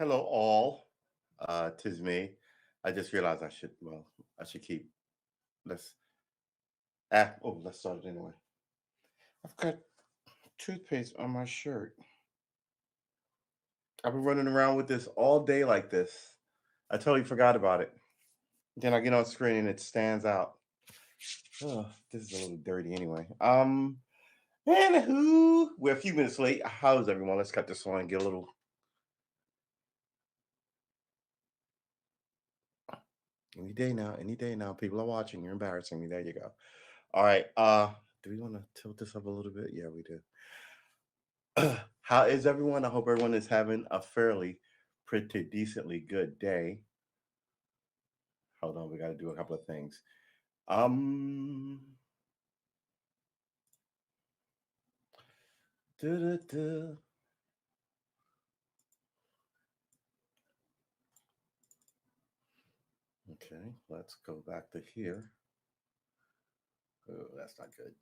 Hello, all. Tis me. I just realized I should keep. Let's. Let's start it anyway. I've got toothpaste on my shirt. I've been running around with this all day like this. I totally forgot about it. Then I get on screen and it stands out. Ugh, this is a little dirty anyway. Anywho, we're a few minutes late. How's everyone? Let's cut this on and get a little. Any day now. People are watching. You're embarrassing me. There you go. All right. Do we want to tilt this up a little bit? Yeah, we do. How is everyone? I hope everyone is having a fairly, pretty decently good day. Hold on, we got to do a couple of things. Um, duh. Okay, let's go back to here. Oh, that's not good.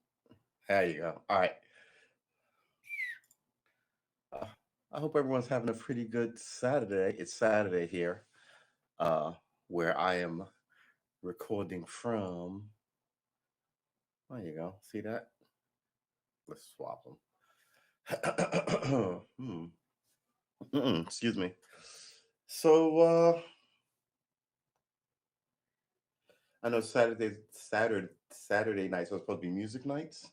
There you go. All right. Uh, I hope everyone's having a pretty good Saturday. It's Saturday here, uh, where I am recording from. There you go. See that? Let's swap them. Excuse me. So I know Saturday nights are supposed to be music nights.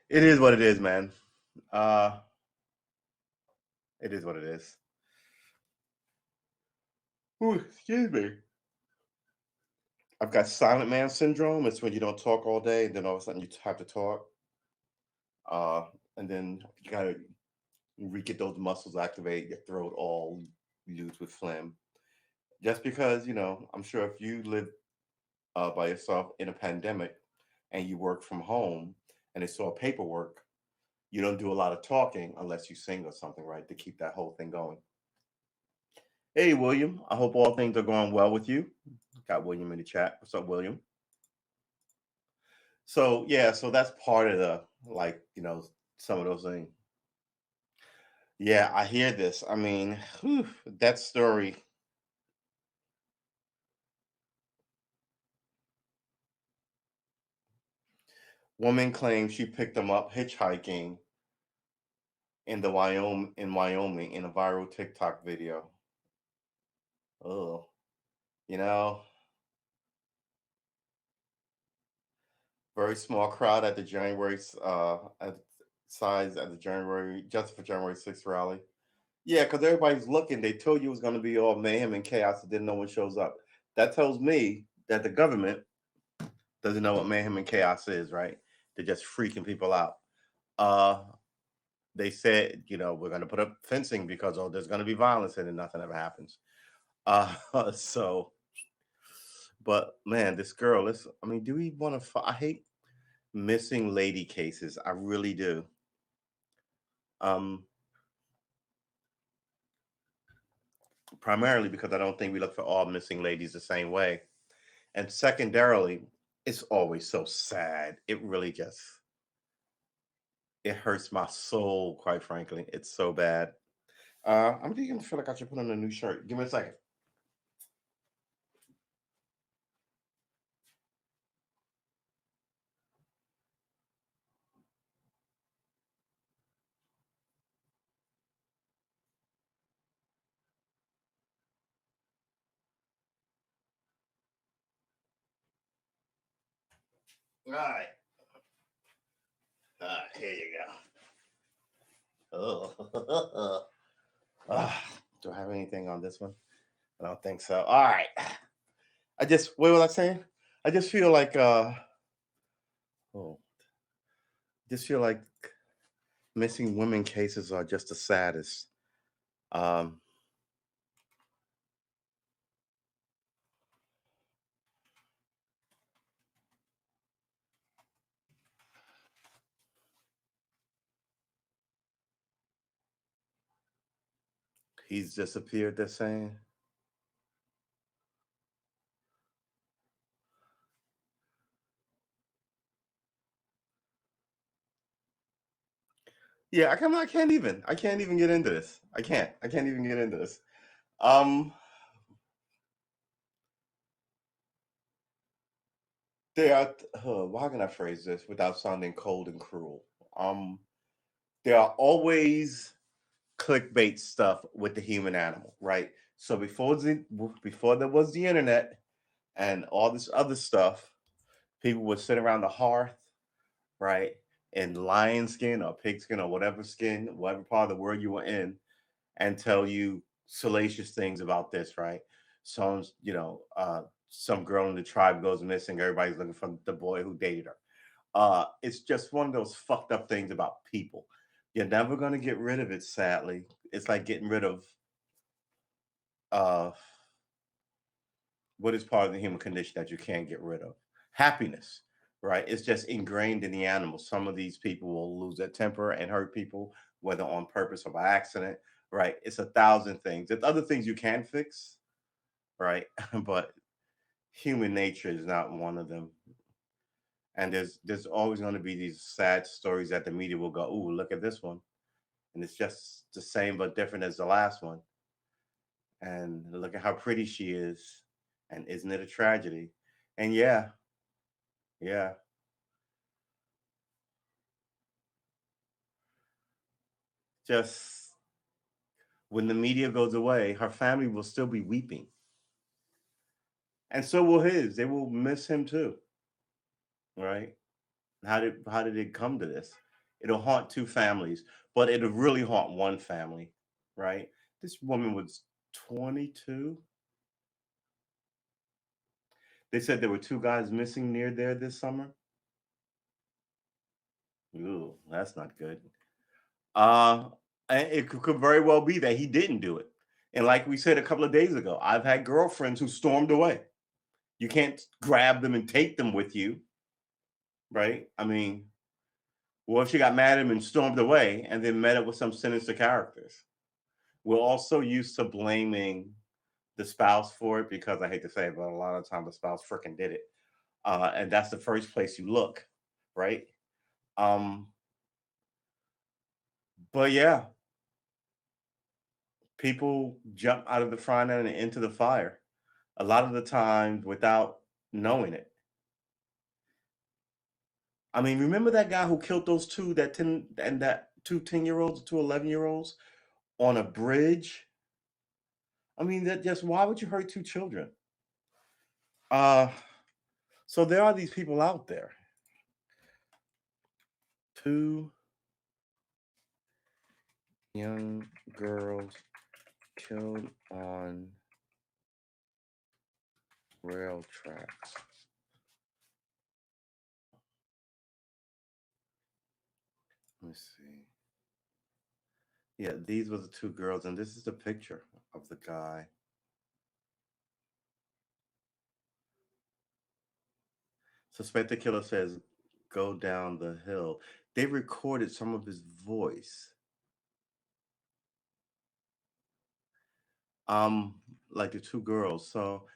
It is what it is, man. Uh it is what it is. Ooh, excuse me. I've got silent man syndrome. It's when you don't talk all day, and then all of a sudden you have to talk. Uh, and then you gotta get those muscles activate, your throat all loose with phlegm. Just because, I'm sure if you live by yourself in a pandemic and you work from home and it's all paperwork, you don't do a lot of talking unless you sing or something, right? To keep that whole thing going. Hey, William. I hope all things are going well with you. Got William in the chat. What's up, William? So, yeah, so that's part of the, some of those things. Yeah, I hear this. I mean, whew, that story. Woman claims she picked him up hitchhiking in Wyoming in a viral TikTok video. Oh, you know, very small crowd at the at size at the January just for January 6th rally. Yeah, because everybody's looking. They told you it was going to be all mayhem and chaos, and then no one shows up. That tells me that the government doesn't know what mayhem and chaos is, right? They're just freaking people out. Uh, they said, we're going to put up fencing because there's going to be violence, and then nothing ever happens. So, but man, this girl, I mean, do we want to? I hate missing lady cases. I really do. Um, Primarily because I don't think we look for all missing ladies the same way. And secondarily, it's always so sad. It really just it hurts my soul, quite frankly. It's so bad. I'm beginning to feel like I should put on a new shirt. Give me a second. All right. Here you go. Oh. Do I have anything on this one? I don't think so. All right. What was I saying? I just feel like oh, just feel like missing women cases are just the saddest. Um, he's disappeared. They're saying. Yeah, I can't even get into this. I can't even get into this. Um, there are, how can I phrase this without sounding cold and cruel? Um, there are always clickbait stuff with the human animal, right? So before there was the internet and all this other stuff, people would sit around the hearth, right, in lion skin or pig skin or whatever skin, whatever part of the world you were in, and tell you salacious things about this, right? Some girl in the tribe goes missing. Everybody's looking for the boy who dated her. It's just one of those fucked up things about people. You're never gonna get rid of it. Sadly, it's like getting rid of uh, what is part of the human condition that you can't get rid of. Happiness, right? It's just ingrained in the animals. Some of these people will lose their temper and hurt people, whether on purpose or by accident, right? It's a thousand things. There's other things you can fix, right? But human nature is not one of them. And there's always going to be these sad stories that the media will go, "Ooh, look at this one," and it's just the same but different as the last one. And look at how pretty she is, and isn't it a tragedy? And yeah, yeah, just when the media goes away, her family will still be weeping, and so will his. They will miss him too, right? How did it come to this? It'll haunt two families, but it'll really haunt one family, right? This woman was 22. They said there were two guys missing near there this summer. Ooh, that's not good. Uh, and it could very well be that he didn't do it. And like we said a couple of days ago, I've had girlfriends who stormed away. You can't grab them and take them with you, right? I mean, what if she got mad at him and stormed away and then met up with some sinister characters? We're also used to blaming the spouse for it because I hate to say it, but a lot of times the spouse freaking did it. And that's the first place you look, right? Um, but yeah, people jump out of the frying pan and into the fire a lot of the time without knowing it. I mean, remember that guy who killed those two, that 10 and that two 10-year olds, two 11-year olds on a bridge? I mean, that just why would you hurt two children? Uh, so there are these people out there. Two young girls killed on rail tracks. Let me see. Yeah, these were the two girls, and this is the picture of the guy. Suspected killer says, "Go down the hill." They recorded some of his voice. Um, like the two girls. So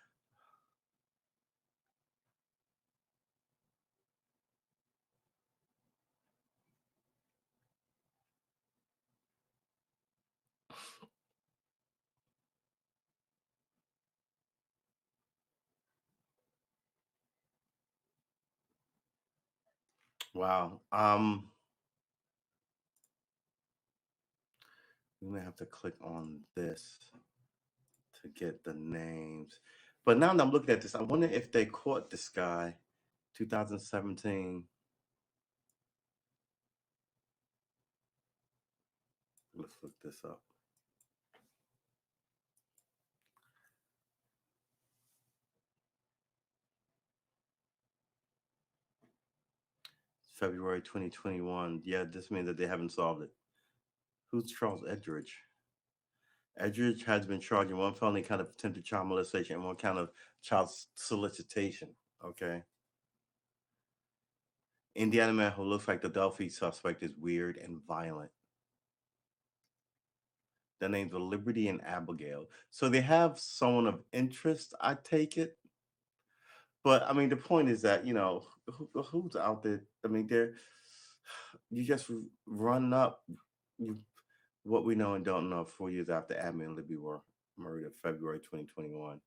wow. We may have to click on this to get the names. But now that I'm looking at this, I wonder if they caught this guy 2017. Let's look this up. February 2021. Yeah, this means that they haven't solved it. Who's Charles Edridge? Edridge has been charged in one felony count of attempted child molestation and one count of child solicitation. Okay. Indiana man who looks like the Delphi suspect is weird and violent. Their names are Liberty and Abigail. So they have someone of interest, I take it. But I mean, the point is that, who's out there? I mean, they're, you just run up. You, what we know and don't know, 4 years after Abby and Libby were murdered, February 2021.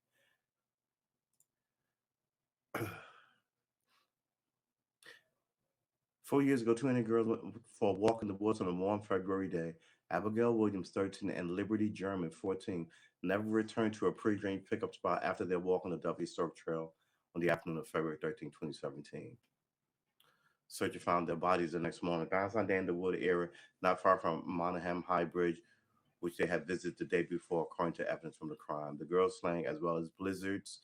4 years ago, 200 girls went for a walk in the woods on a warm February day. Abigail Williams, 13, and Liberty German, 14, never returned to a pre-drained pickup spot after their walk on the W Stork Trail on the afternoon of February 13, 2017. Searchers found their bodies the next morning. Found on the Wood area, not far from Monaghan High Bridge, which they had visited the day before, according to evidence from the crime. The girls' slang, as well as blizzards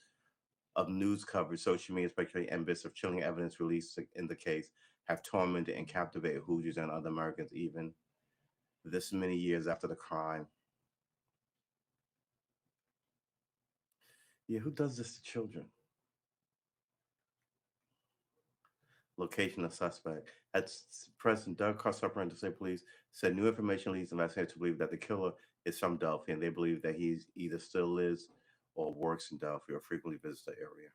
of news coverage, social media speculation, and bits of chilling evidence released in the case, have tormented and captivated Hoosiers and other Americans even this many years after the crime. Yeah, who does this to children? Location of suspect. President Doug Carson, State Police, said new information leads investigators to believe that the killer is from Delphi, and they believe that he's either still lives or works in Delphi or frequently visits the area.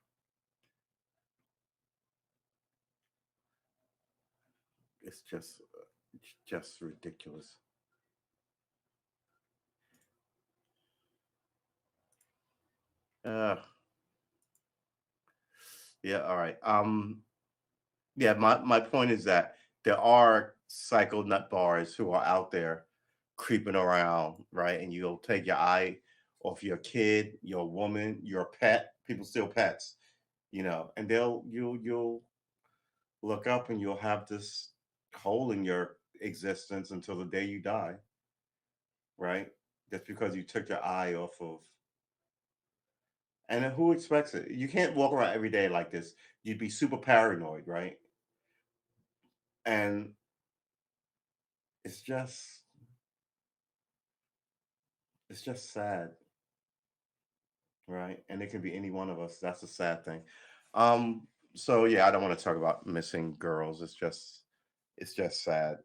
It's just ridiculous. Uh, yeah. All right. Yeah. My point is that there are psycho nut bars who are out there creeping around, right? And you'll take your eye off your kid, your woman, your pet. People steal pets, and you'll look up and you'll have this hole in your existence until the day you die, right? Just because you took your eye off of. And then who expects it? You can't walk around every day like this. You'd be super paranoid, right? And it's just it's just sad, right? And it can be any one of us. That's the sad thing. So yeah, I don't want to talk about missing girls. It's just sad.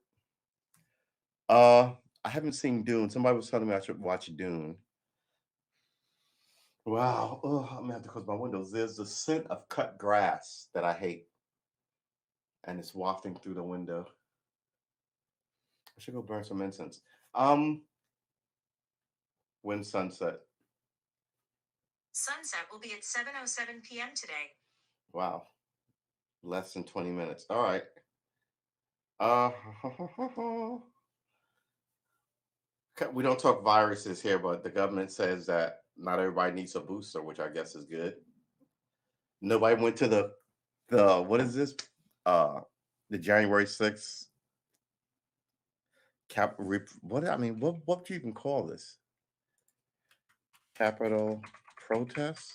Uh I haven't seen Dune. Somebody was telling me I should watch Dune. Wow. Oh, I'm gonna have to close my windows. There's the scent of cut grass that I hate, and it's wafting through the window. I should go burn some incense. Um, when sunset. Sunset will be at 7:07 p.m. today. Wow, less than 20 minutes. All right. Uh, we don't talk viruses here, but the government says that not everybody needs a booster, which I guess is good. Nobody went to the what is this? Uh, the January 6th what I mean, what do you even call this? Capitol protests?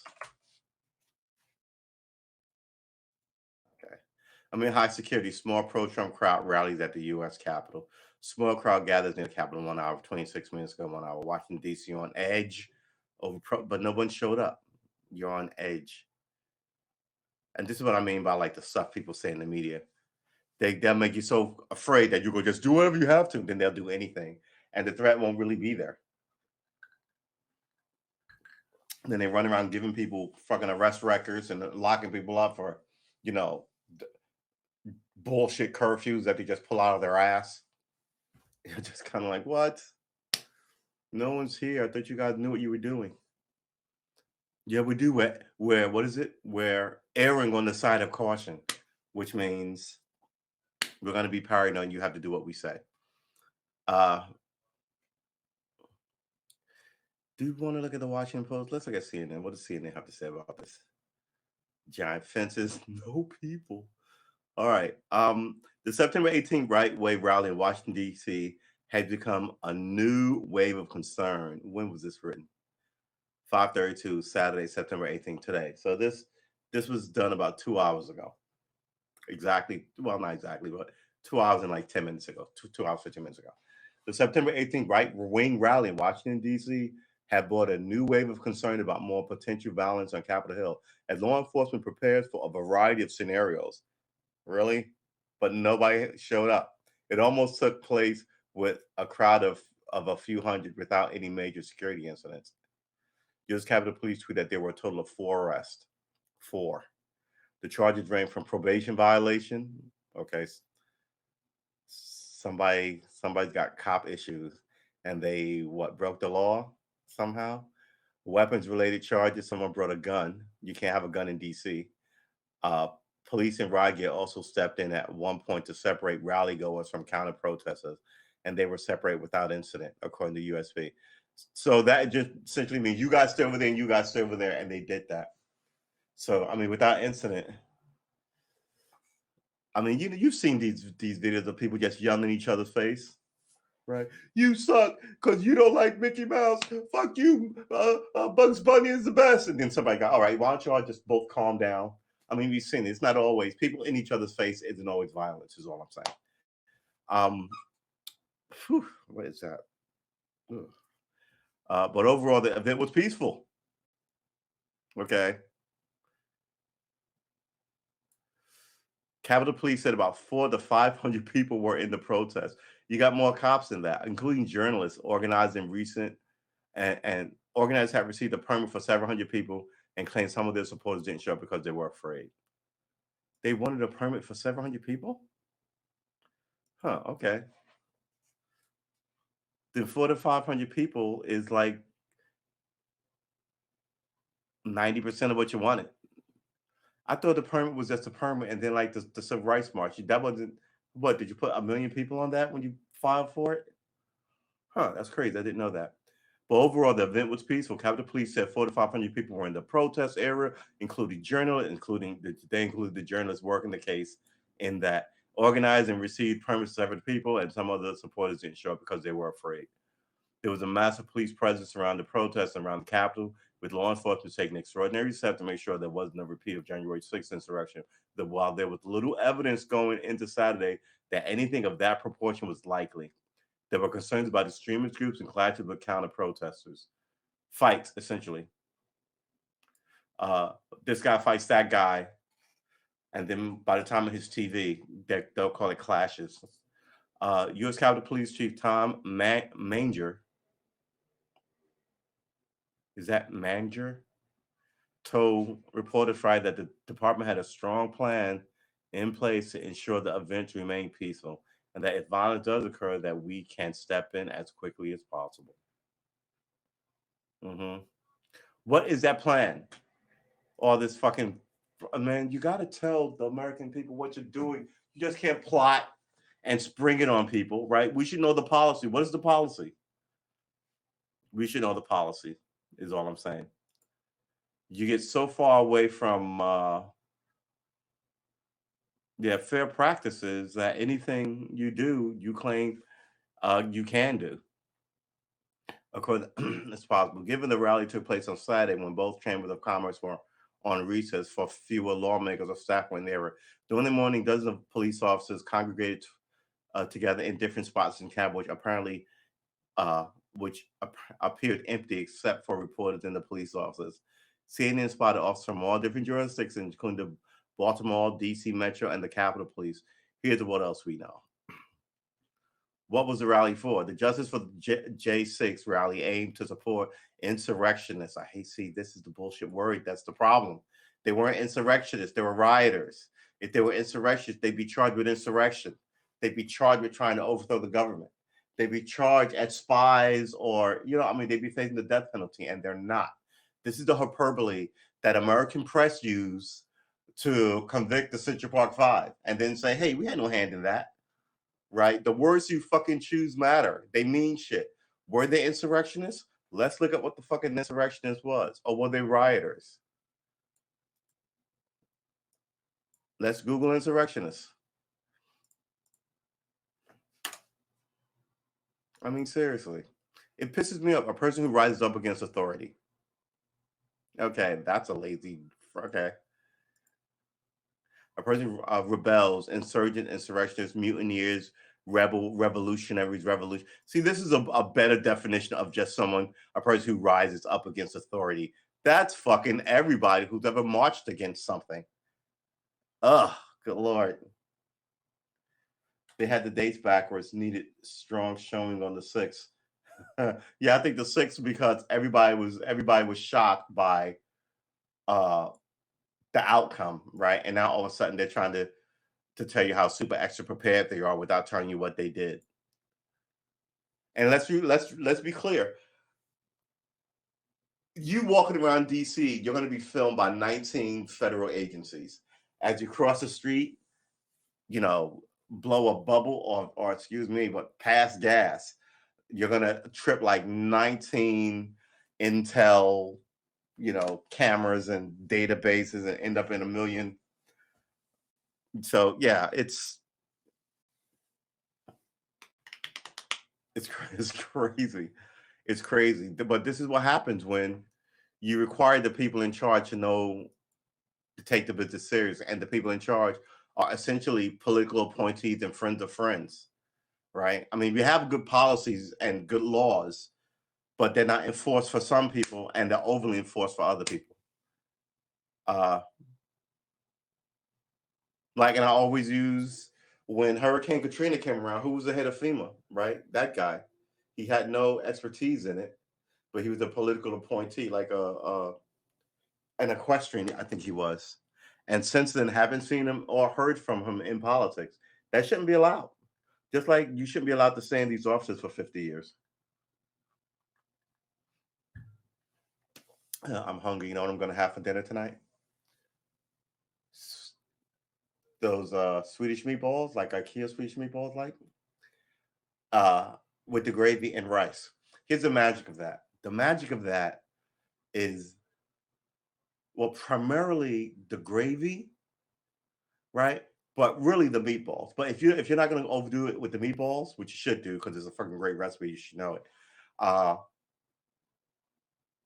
Okay. I mean, high security, small pro-Trump crowd rallies at the U.S. Capitol. Small crowd gathers near the Capitol 1 hour, 26 minutes ago, 1 hour. Washington, D.C. on edge but no one showed up. You're on edge. And this is what I mean by like the stuff people say in the media. They'll make you so afraid that you go just do whatever you have to, then they'll do anything. And the threat won't really be there. Then they run around giving people fucking arrest records and locking people up for, you know, bullshit curfews that they just pull out of their ass. You're just kind of like, what? No one's here. I thought you guys knew what you were doing. Yeah, we do. Where what is it? We're erring on the side of caution, which means we're going to be paranoid. And you have to do what we say. Uh, do you want to look at the Washington Post? Let's look at CNN. What does CNN have to say about this? Giant fences, no people. All right. The September 18th right wave rally in Washington, D.C. has become a new wave of concern. When was this written? 5:32, Saturday, September 18th, today. So this was done about 2 hours ago. Exactly. Well, not exactly, but 2 hours and like 10 minutes ago. Two hours, 15 minutes ago. The September 18th right wing rally in Washington, D.C. had brought a new wave of concern about more potential violence on Capitol Hill as law enforcement prepares for a variety of scenarios. Really? But nobody showed up. It almost took place with a crowd of a few hundred without any major security incidents. U.S. Capitol Police tweeted that there were a total of 4 arrests. Four. The charges range from probation violation. Okay, somebody somebody's got cop issues, and they broke the law somehow. Weapons related charges. Someone brought a gun. You can't have a gun in D.C. Uh, Police in riot gear also stepped in at one point to separate rally goers from counter protesters, and they were separated without incident, according to USP. So that just essentially means you guys stay over there and you guys stay over there, and they did that. So I mean, without incident. I mean, you've seen these videos of people just yelling in each other's face, right? You suck because you don't like Mickey Mouse. Fuck you. Bugs Bunny is the best. And then somebody go, all right, why don't y'all just both calm down? I mean, we've seen it. It's not always people in each other's face isn't always violence. Is all I'm saying. What is that? But overall, the event was peaceful. Okay. Capitol Police said about 400 to 500 people were in the protest. You got more cops than that, including journalists organized in recent and organizers have received a permit for several hundred people and claimed some of their supporters didn't show up because they were afraid. They wanted a permit for several hundred people? Huh, okay. Then 400 to 500 people is like 90% of what you wanted. I thought the permit was just a permit, and then like the civil rights march. That wasn't what? Did you put 1 million people on that when you filed for it? Huh, that's crazy. I didn't know that. But overall, the event was peaceful. Capitol Police said 400 to 500 people were in the protest area, including journalists, they included the journalists working the case in that organized and received permits to several people, and some of the supporters didn't show up because they were afraid. There was a massive police presence around the protests and around the Capitol, with law enforcement taking extraordinary steps to make sure there wasn't a repeat of January 6th insurrection. That while there was little evidence going into Saturday that anything of that proportion was likely, there were concerns about extremist groups and clashes with counter protesters. Fights, essentially. This guy fights that guy, and then by the time of his TV, they'll call it clashes. U.S. Capitol Police Chief Tom Manger, is that Manger? Told reporters Friday that the department had a strong plan in place to ensure the events remain peaceful, and that if violence does occur, that we can step in as quickly as possible. Mm-hmm. What is that plan? All this fucking man, you got to tell the American people what you're doing. You just can't plot and spring it on people, right? We should know the policy. What is the policy? We should know the policy, is all I'm saying. You get so far away from fair practices that anything you do, you claim you can do. Of course, it's possible. Given the rally took place on Saturday when both chambers of commerce were on recess for fewer lawmakers or staff were in there. During the morning, dozens of police officers congregated together in different spots in Cabo, which appeared empty except for reporters and the police officers. CNN spotted officers from all different jurisdictions, including the Baltimore, D.C. Metro, and the Capitol Police. Here's what else we know. What was the rally for? The Justice for J6 rally aimed to support insurrectionists. I hate see this is the bullshit word. That's the problem. They weren't insurrectionists. They were rioters. If they were insurrectionists, they'd be charged with insurrection. They'd be charged with trying to overthrow the government. They'd be charged as spies or, they'd be facing the death penalty, and they're not. This is the hyperbole that American press use to convict the Central Park Five and then say, hey, we had no hand in that. Right? The words you fucking choose matter. They mean shit. Were they insurrectionists? Let's look at what the fucking insurrectionist was. Or were they rioters? Let's Google insurrectionists. I mean, seriously. It pisses me off. A person who rises up against authority. Okay, that's a lazy. Okay. A person rebels, insurgent, insurrectionists, mutineers, revolutionaries, revolution. See, this is a better definition of just a person who rises up against authority. That's fucking everybody who's ever marched against something. Ugh, good Lord. They had the dates backwards, needed strong showing on the 6th. Yeah, I think the 6th because everybody was shocked by the outcome, right? And now all of a sudden they're trying to tell you how super extra prepared they are without telling you what they did. And let's be clear. You walking around DC, you're going to be filmed by 19 federal agencies. As you cross the street, you know, blow a bubble or excuse me, but pass gas, you're going to trip like 19 Intel, cameras and databases and end up in a million. So yeah, it's crazy. It's crazy. But this is what happens when you require the people in charge to take the business serious, and the people in charge are essentially political appointees and friends of friends, right? I mean, we have good policies and good laws, but they're not enforced for some people, and they're overly enforced for other people. Uh, and I always use when Hurricane Katrina came around, who was the head of FEMA, right? That guy. He had no expertise in it, but he was a political appointee, like an equestrian, I think he was. And since then, haven't seen him or heard from him in politics. That shouldn't be allowed. Just like you shouldn't be allowed to stay in these offices for 50 years. I'm hungry. You know what I'm going to have for dinner tonight? Those Swedish meatballs, like IKEA Swedish meatballs, uh, with the gravy and rice. Here's the magic of that. The magic of that is, well, primarily the gravy, right? But really the meatballs. But if you're not going to overdo it with the meatballs, which you should do because it's a fucking great recipe, you should know it. Uh,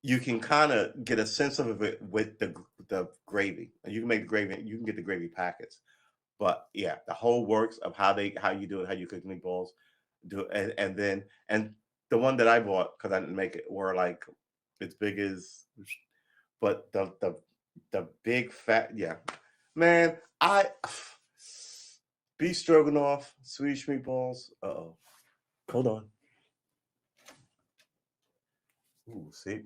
you can kind of get a sense of it with the gravy. And you can make the gravy. You can get the gravy packets. But yeah, the whole works of how you do it, how you cook meatballs, and the one that I bought because I didn't make it were like as big as, but the big fat, yeah, man. I beef stroganoff, Swedish meatballs. Oh, hold on. Ooh, see,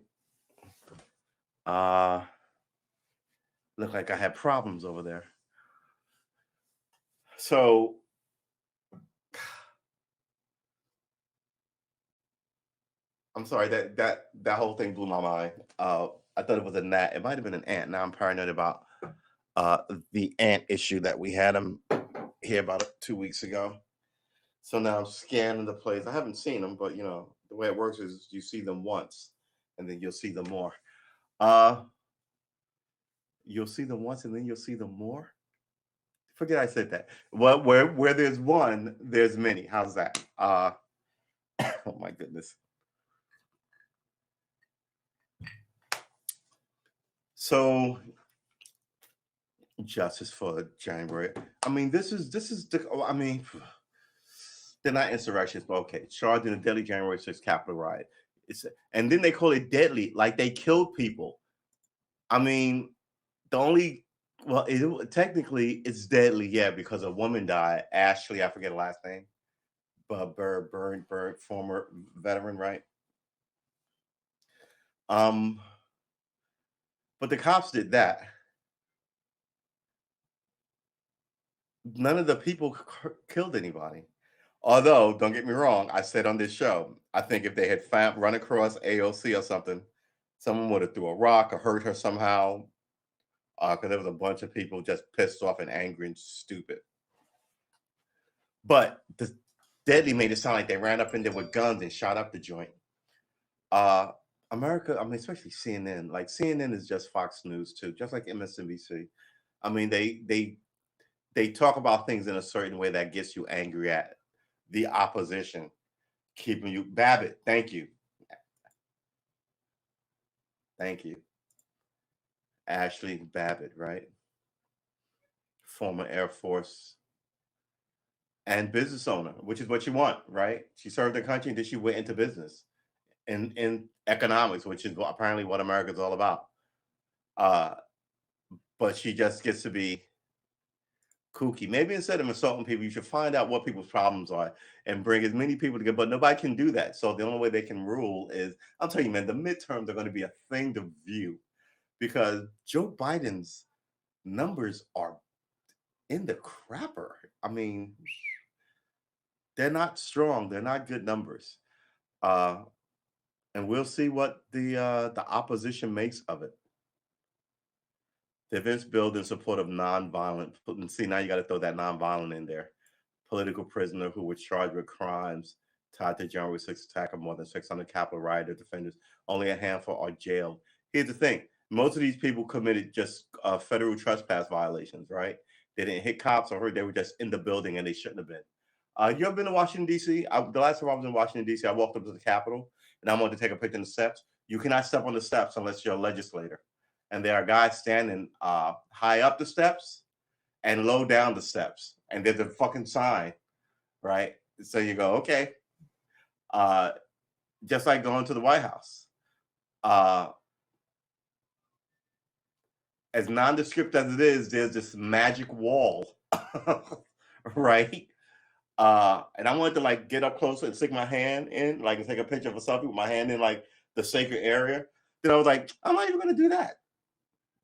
uh look like I had problems over there. So I'm sorry that whole thing blew my mind. I thought it was a gnat. It might have been an ant. Now I'm paranoid about uh, the ant issue that we had here about 2 weeks ago. So now I'm scanning the place. I haven't seen them, but the way it works is you see them once, and then you'll see them more. Uh, you'll see them once, and then you'll see them more. Forget I said that. Well, where there's one, there's many. How's that? Oh my goodness. So justice for January. I mean, this is the. I mean, they're not insurrections, but okay, charged in a deadly January 6th Capitol riot. And then they call it deadly, like they killed people. I mean, the only well, technically it's deadly, yeah, because a woman died. Ashley, I forget the last name, but Bird, former veteran, right? Um, but the cops did that. None of the people killed anybody. Although, don't get me wrong, I said on this show, I think if they had run across AOC or something, someone would have threw a rock or hurt her somehow. Because there was a bunch of people just pissed off and angry and stupid. But the deadly made it sound like they ran up in there with guns and shot up the joint. Uh, America, I mean, especially CNN. Like CNN is just Fox News too, just like MSNBC. I mean, they talk about things in a certain way that gets you angry at the opposition, keeping you Babbitt. Thank you, Ashley Babbitt, right? Former Air Force and business owner, which is what you want, right? She served the country and then she went into business in economics, which is apparently what America's all about. Uh, but she just gets to be kooky. Maybe instead of insulting people, you should find out what people's problems are and bring as many people together. But nobody can do that. So the only way they can rule is, I'll tell you, man, the midterms are going to be a thing to view because Joe Biden's numbers are in the crapper. I mean, they're not strong. They're not good numbers. uh, and we'll see what the opposition makes of it. The events billed in support of nonviolent. And see, now you got to throw that nonviolent in there. Political prisoner who were charged with crimes tied to January 6th attack of more than 600 Capitol riot defenders. Only a handful are jailed. Here's the thing: most of these people committed just federal trespass violations, right? They didn't hit cops or hurt; they were just in the building and they shouldn't have been. You ever been to Washington D.C.? The last time I was in Washington D.C., I walked up to the Capitol and I wanted to take a picture on the steps. You cannot step on the steps unless you're a legislator, and there are guys standing high up the steps and low down the steps, and there's a fucking sign, right? So you go, okay, uh, just like going to the White House. Uh, as nondescript as it is, there's this magic wall, right? And I wanted to like get up closer and stick my hand in, like, and take a picture of something with my hand in like the sacred area. Then I was like, I'm not even gonna do that.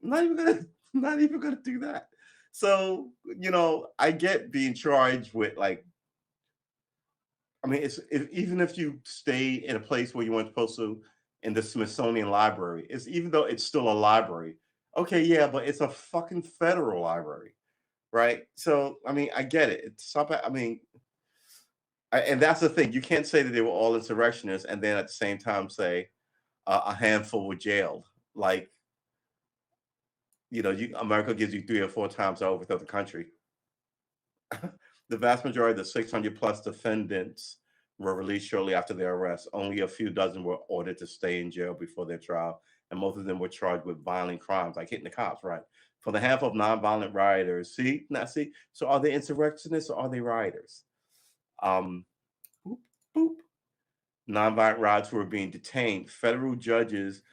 I'm not even gonna, not even gonna do that. So I get being charged with like, I mean, even if you stay in a place where you weren't supposed to, in the Smithsonian Library, it's even though it's still a library. Okay, yeah, but it's a fucking federal library, right? So I mean, I get it. It's something. I mean, and that's the thing. You can't say that they were all insurrectionists and then at the same time say a handful were jailed. Like, America gives you 3 or 4 times to overthrow the country. The vast majority of the 600 plus defendants were released shortly after their arrest. Only a few dozen were ordered to stay in jail before their trial, and most of them were charged with violent crimes, like hitting the cops, right? For the handful of nonviolent rioters, see, so are they insurrectionists or are they rioters? Um, boop, boop. Nonviolent rioters who were being detained. Federal judges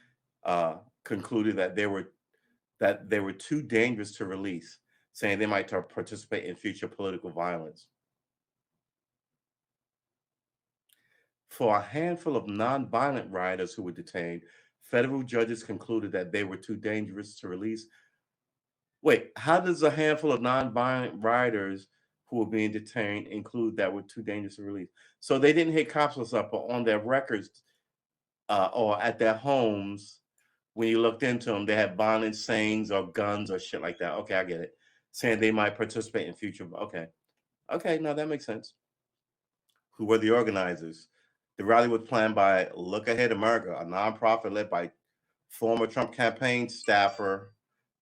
concluded that they were too dangerous to release, saying they might participate in future political violence. For a handful of nonviolent rioters who were detained, federal judges concluded that they were too dangerous to release. Wait, how does a handful of nonviolent rioters who were being detained include that were too dangerous to release? So they didn't hit cops or stuff, but on their records or at their homes, when you looked into them, they had violent sayings or guns or shit like that. Okay, I get it. Saying they might participate in future. Okay, no, that makes sense. Who were the organizers? The rally was planned by Look Ahead America, a nonprofit led by former Trump campaign staffer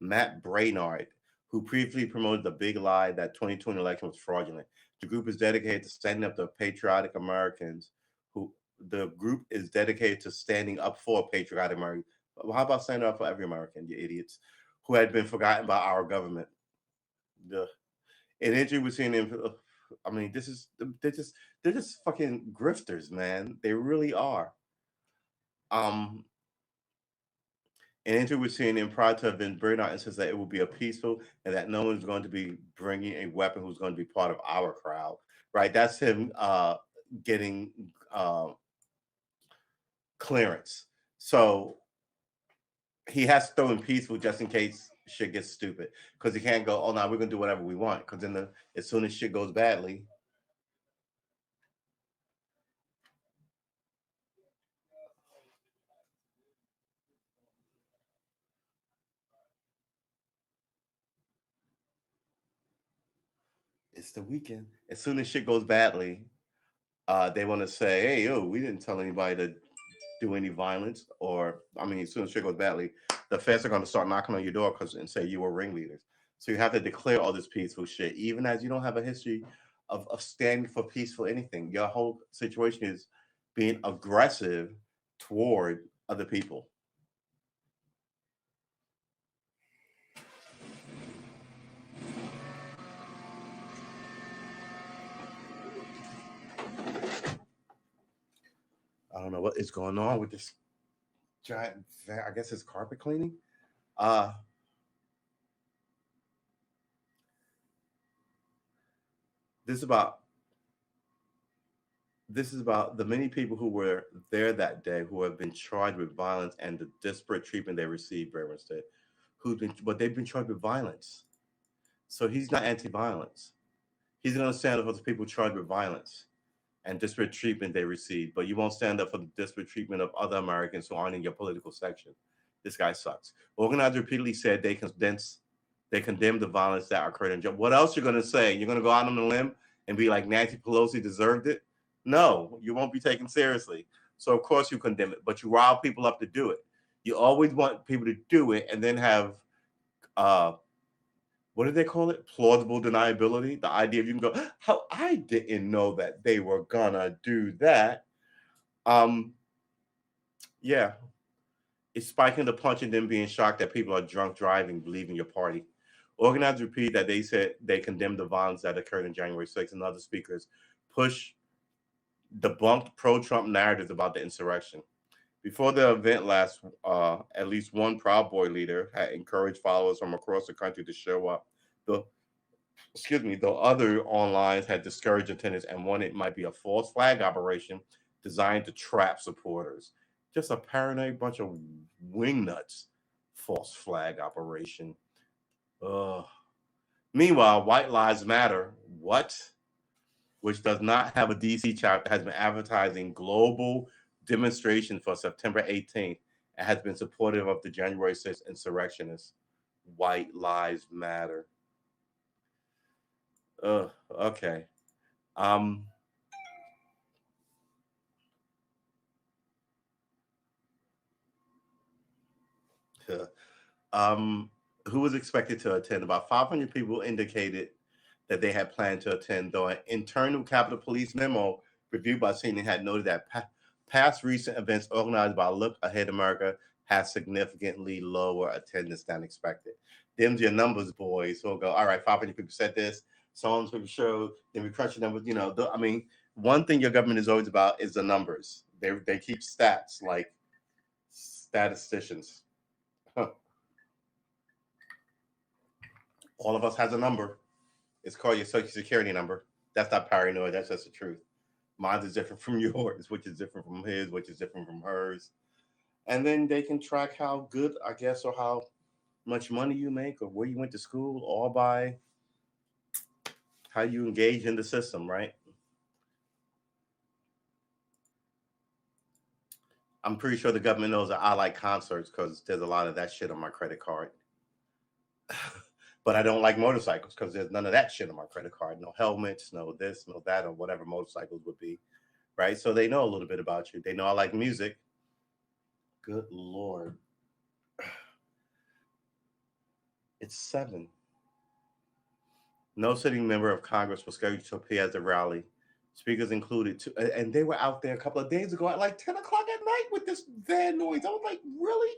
Matt Braynard, who previously promoted the big lie that 2020 election was fraudulent. The group is dedicated to standing up to patriotic Americans who the group is dedicated to standing up for patriotic Americans. How about standing up for every American, you idiots, who had been forgotten by our government? The an interview with CNN. I mean, they're just fucking grifters, man. They really are. Um, an interview with CNN prior to event, Bernard says that it will be a peaceful and that no one's going to be bringing a weapon who's going to be part of our crowd. Right? That's him getting uh, clearance. So he has to throw in peaceful just in case shit gets stupid because he can't go, oh no, we're gonna do whatever we want because then as soon as shit goes badly. It's the weekend. As soon as shit goes badly, they want to say, "Hey, yo, we didn't tell anybody to do any violence." Or, I mean, as soon as shit goes badly, the feds are going to start knocking on your door and say you were ringleaders. So you have to declare all this peaceful shit, even as you don't have a history of standing for peaceful anything. Your whole situation is being aggressive toward other people. I don't know what is going on with this giant. I guess it's carpet cleaning. Uh, this is about this is about the many people who were there that day who have been charged with violence and the disparate treatment they received. Braylon said, but they've been charged with violence. So he's not anti-violence. He's going to stand up for the people charged with violence. and disparate treatment they received, but you won't stand up for the disparate treatment of other Americans who aren't in your political section. This guy sucks. Organizers repeatedly said they condemned the violence that occurred in jail. What else you're going to say? You're going to go out on a limb and be like Nancy Pelosi deserved it? No, you won't be taken seriously. So of course you condemn it, but you rile people up to do it. You always want people to do it and then have uh, what did they call it? Plausible deniability. The idea of you can go, how I didn't know that they were gonna do that. Um, yeah, it's spiking the punch and then being shocked that people are drunk driving, leaving your party. Organizers repeat that they said they condemned the violence that occurred on January 6th, and other speakers push debunked pro-Trump narratives about the insurrection. Before the event at least one Proud Boy leader had encouraged followers from across the country to show up. The though other online had discouraged attendance and one it might be a false flag operation designed to trap supporters. Just a paranoid bunch of wingnuts. False flag operation. Ugh. Meanwhile, White Lives Matter, what? Which does not have a DC chapter, has been advertising global demonstration for September 18th and has been supportive of the January 6th insurrectionists. White Lives Matter. Okay. Um, who was expected to attend? About 500 people indicated that they had planned to attend, though an internal Capitol Police memo reviewed by CNN had noted that past recent events organized by Look Ahead America has significantly lower attendance than expected. Them's your numbers, boys. So we'll go, all right, 500 people said this, so on people showed, then we crunch the numbers. One thing your government is always about is the numbers. They keep stats like statisticians. Huh. All of us has a number. It's called your social security number. That's not paranoid. That's just the truth. Mine is different from yours, which is different from his, which is different from hers. And then they can track how good, I guess, or how much money you make or where you went to school, all by how you engage in the system, right? I'm pretty sure the government knows that I like concerts because there's a lot of that shit on my credit card. But I don't like motorcycles because there's none of that shit on my credit card. No helmets, no this, no that, or whatever motorcycles would be, right? So they know a little bit about you. They know I like music. Good Lord. It's 7. No sitting member of Congress was scheduled to appear at the rally. Speakers included, and they were out there a couple of days ago at like 10 o'clock at night with this van noise. I was like, really?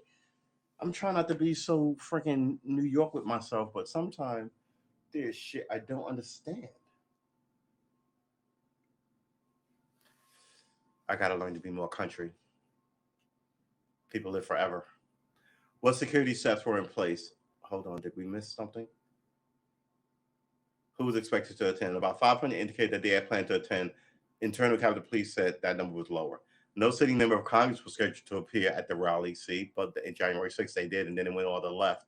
I'm trying not to be so freaking New York with myself, but sometimes there's shit I don't understand. I gotta learn to be more country. People live forever. What security steps were in place? Hold on, did we miss something? Who was expected to attend? About 500 indicated that they had planned to attend. Internal Capitol Police said that number was lower. No sitting member of Congress was scheduled to appear at the rally, but in January 6th they did, and then it went all to the left.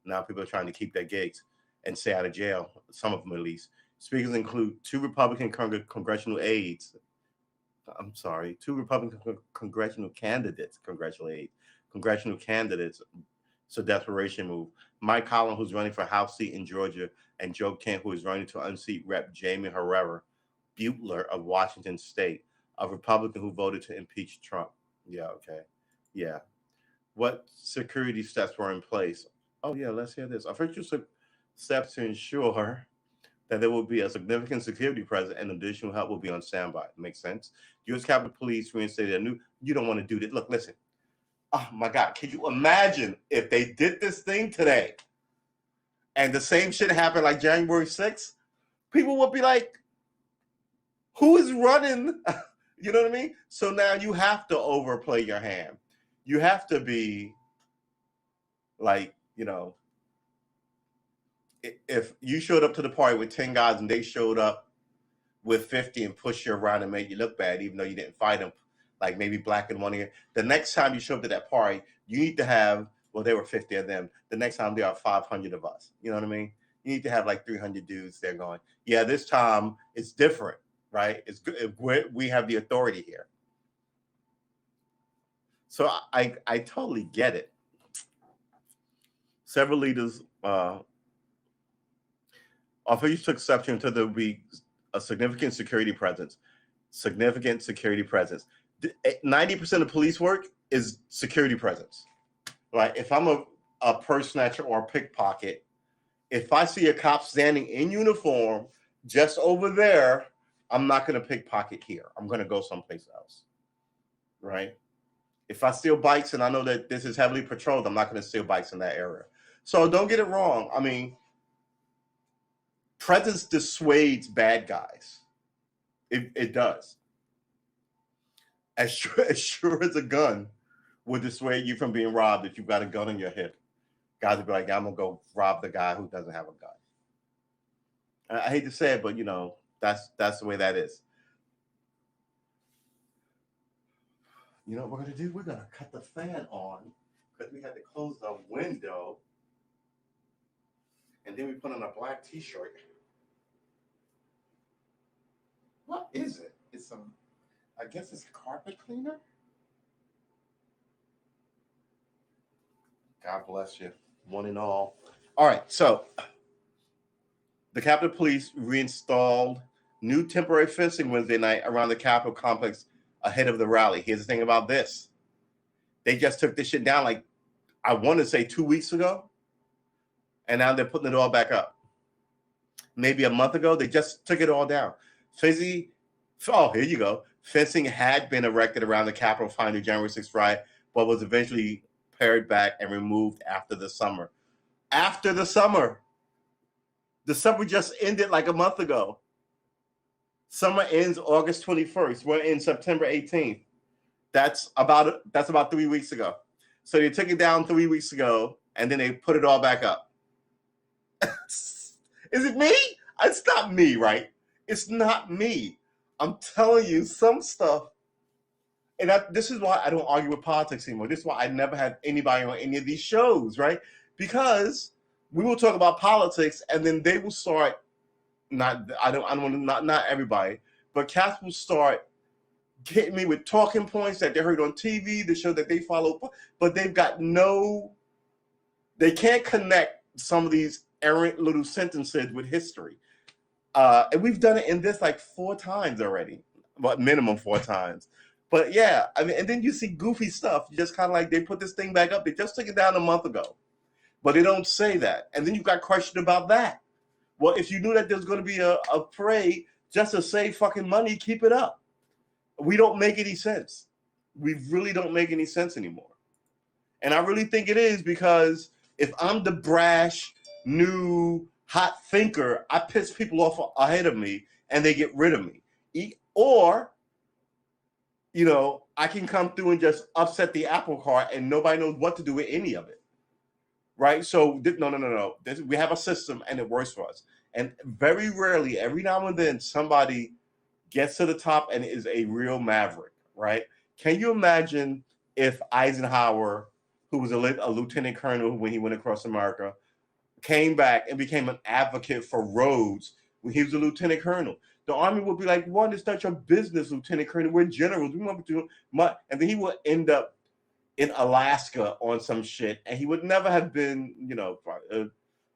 Now people are trying to keep their gigs and stay out of jail, some of them at least. Speakers include 2 Republican congressional aides. I'm sorry, 2 Republican congressional candidates, congressional candidates. It's a desperation move. Mike Collins, who's running for House seat in Georgia, and Joe Kent, who is running to unseat Rep. Jamie Herrera Butler of Washington State, a Republican who voted to impeach Trump. Yeah, okay. Yeah. What security steps were in place? Oh, yeah, let's hear this. Official steps to ensure that there will be a significant security presence and additional help will be on standby. Makes sense. U.S. Capitol Police reinstated a new. You don't want to do this. Look, listen. Oh my God! Can you imagine if they did this thing today, and the same shit happened like January 6th? People would be like, "Who is running?" You know what I mean? So now you have to overplay your hand. You have to be like, if you showed up to the party with 10 guys and they showed up with 50 and pushed you around and made you look bad, even though you didn't fight them, like maybe black in one ear. The next time you show up to that party, you need to have, well, there were 50 of them. The next time there are 500 of us. You know what I mean? You need to have like 300 dudes there going, yeah, this time it's different. right? It's good. We have the authority here. So I totally get it. Several leaders officials took exception to there be a significant security presence. Significant security presence. 90% of police work is security presence. Right? If I'm a purse snatcher or a pickpocket, if I see a cop standing in uniform just over there, I'm not going to pickpocket here. I'm going to go someplace else. Right? If I steal bikes and I know that this is heavily patrolled, I'm not going to steal bikes in that area. So don't get it wrong. I mean, presence dissuades bad guys. It does. As sure as a gun would dissuade you from being robbed if you've got a gun on your hip. Guys would be like, I'm gonna go rob the guy who doesn't have a gun. I hate to say it, but that's the way that is. You know what we're gonna do? We're gonna cut the fan on because we had to close the window, and then we put on a black T-shirt. What is it? It's some. I guess it's carpet cleaner. God bless you, one and all. All right, so the Capitol Police reinstalled new temporary fencing Wednesday night around the Capitol complex ahead of the rally. Here's the thing about this. They just took this shit down like, I want to say 2 weeks ago, and now they're putting it all back up. Maybe a month ago, they just took it all down. Here you go. Fencing had been erected around the Capitol following the January 6th riot, but was eventually pared back and removed after the summer. After the summer. The summer just ended like a month ago. Summer ends August 21st. We're in September 18th. That's about 3 weeks ago. So they took it down 3 weeks ago, and then they put it all back up. Is it me? It's not me, right? It's not me. I'm telling you some stuff. And this is why I don't argue with politics anymore. This is why I never had anybody on any of these shows, right? Because we will talk about politics, and then they will start. Not everybody, but cats will start hitting me with talking points that they heard on TV, the show that they follow, but they've got they can't connect some of these errant little sentences with history. And we've done it in this like 4 times already, but minimum 4 times. But yeah, I mean, and then you see goofy stuff. Just kind of like they put this thing back up. They just took it down a month ago, but they don't say that. And then you've got question about that. Well, if you knew that there's going to be a parade just to save fucking money, keep it up. We don't make any sense. We really don't make any sense anymore. And I really think it is because if I'm the brash, new, hot thinker, I piss people off ahead of me and they get rid of me. Or, I can come through and just upset the apple cart and nobody knows what to do with any of it. Right? So, no. We have a system and it works for us. And very rarely, every now and then, somebody gets to the top and is a real maverick, right? Can you imagine if Eisenhower, who was a lieutenant colonel when he went across America, came back and became an advocate for roads when he was a lieutenant colonel? The Army would be like, "One, it's not your business, Lieutenant Colonel. We're generals. We want to do much." And then he would end up in Alaska on some shit, and he would never have been,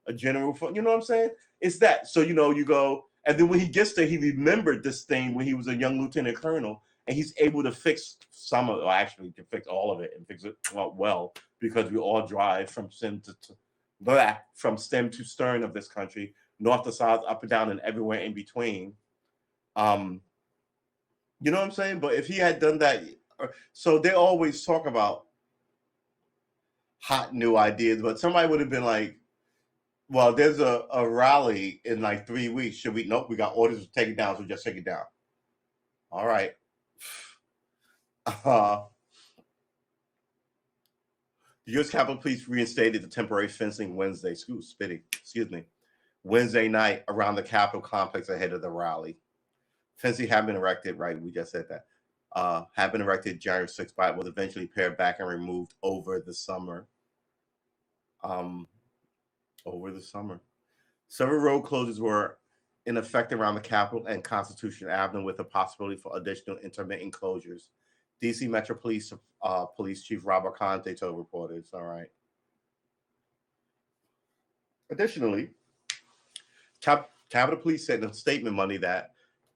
a general. You know what I'm saying? It's that. So you go, and then when he gets there, he remembered this thing when he was a young lieutenant colonel, and he's able to fix some of, or actually to fix all of it and fix it well, because we all drive from stem to stern of this country, north to south, up and down, and everywhere in between. You know what I'm saying? But if he had done that, so they always talk about hot new ideas, but somebody would have been like, well, there's a rally in like 3 weeks. Should we? Nope, we got orders to take it down, so just take it down. All right. The U.S. Capitol Police reinstated the temporary fencing Wednesday. Excuse me. Wednesday night around the Capitol complex ahead of the rally. Fencing had been erected, right? We just said that. Had been erected January 6th, but was eventually pared back and removed over the summer. Several road closures were in effect around the Capitol and Constitution Avenue with the possibility for additional intermittent closures. DC Metro Police Police Chief Robert Conte told reporters. All right. Additionally, Capitol Police said in a statement Monday that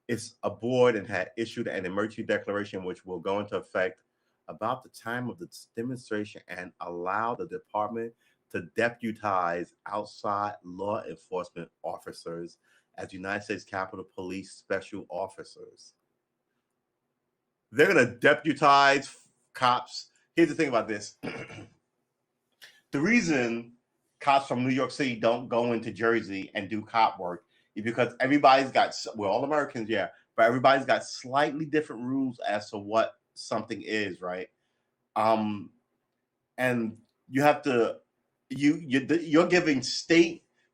it's aboard and had issued an emergency declaration which will go into effect about the time of the demonstration and allow the department to deputize outside law enforcement officers as United States Capitol Police special officers. They're going to deputize cops. Here's the thing about this. The reason cops from New York City don't go into Jersey and do cop work is because everybody's got, we're all Americans, yeah, but everybody's got slightly different rules as to what something is, right? And you have to, you're giving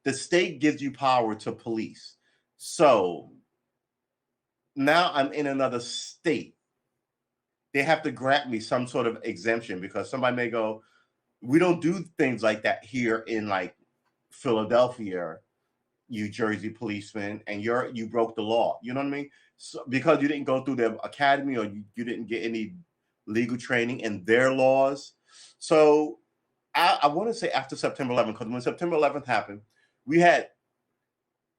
the state gives you power to police. So now I'm in another state. They have to grant me some sort of exemption because somebody may go, we don't do things like that here in like Philadelphia, you Jersey policeman, and you broke the law. You know what I mean? So, because you didn't go through the academy or you didn't get any legal training in their laws. So I want to say after September 11th, because when September 11th happened, we had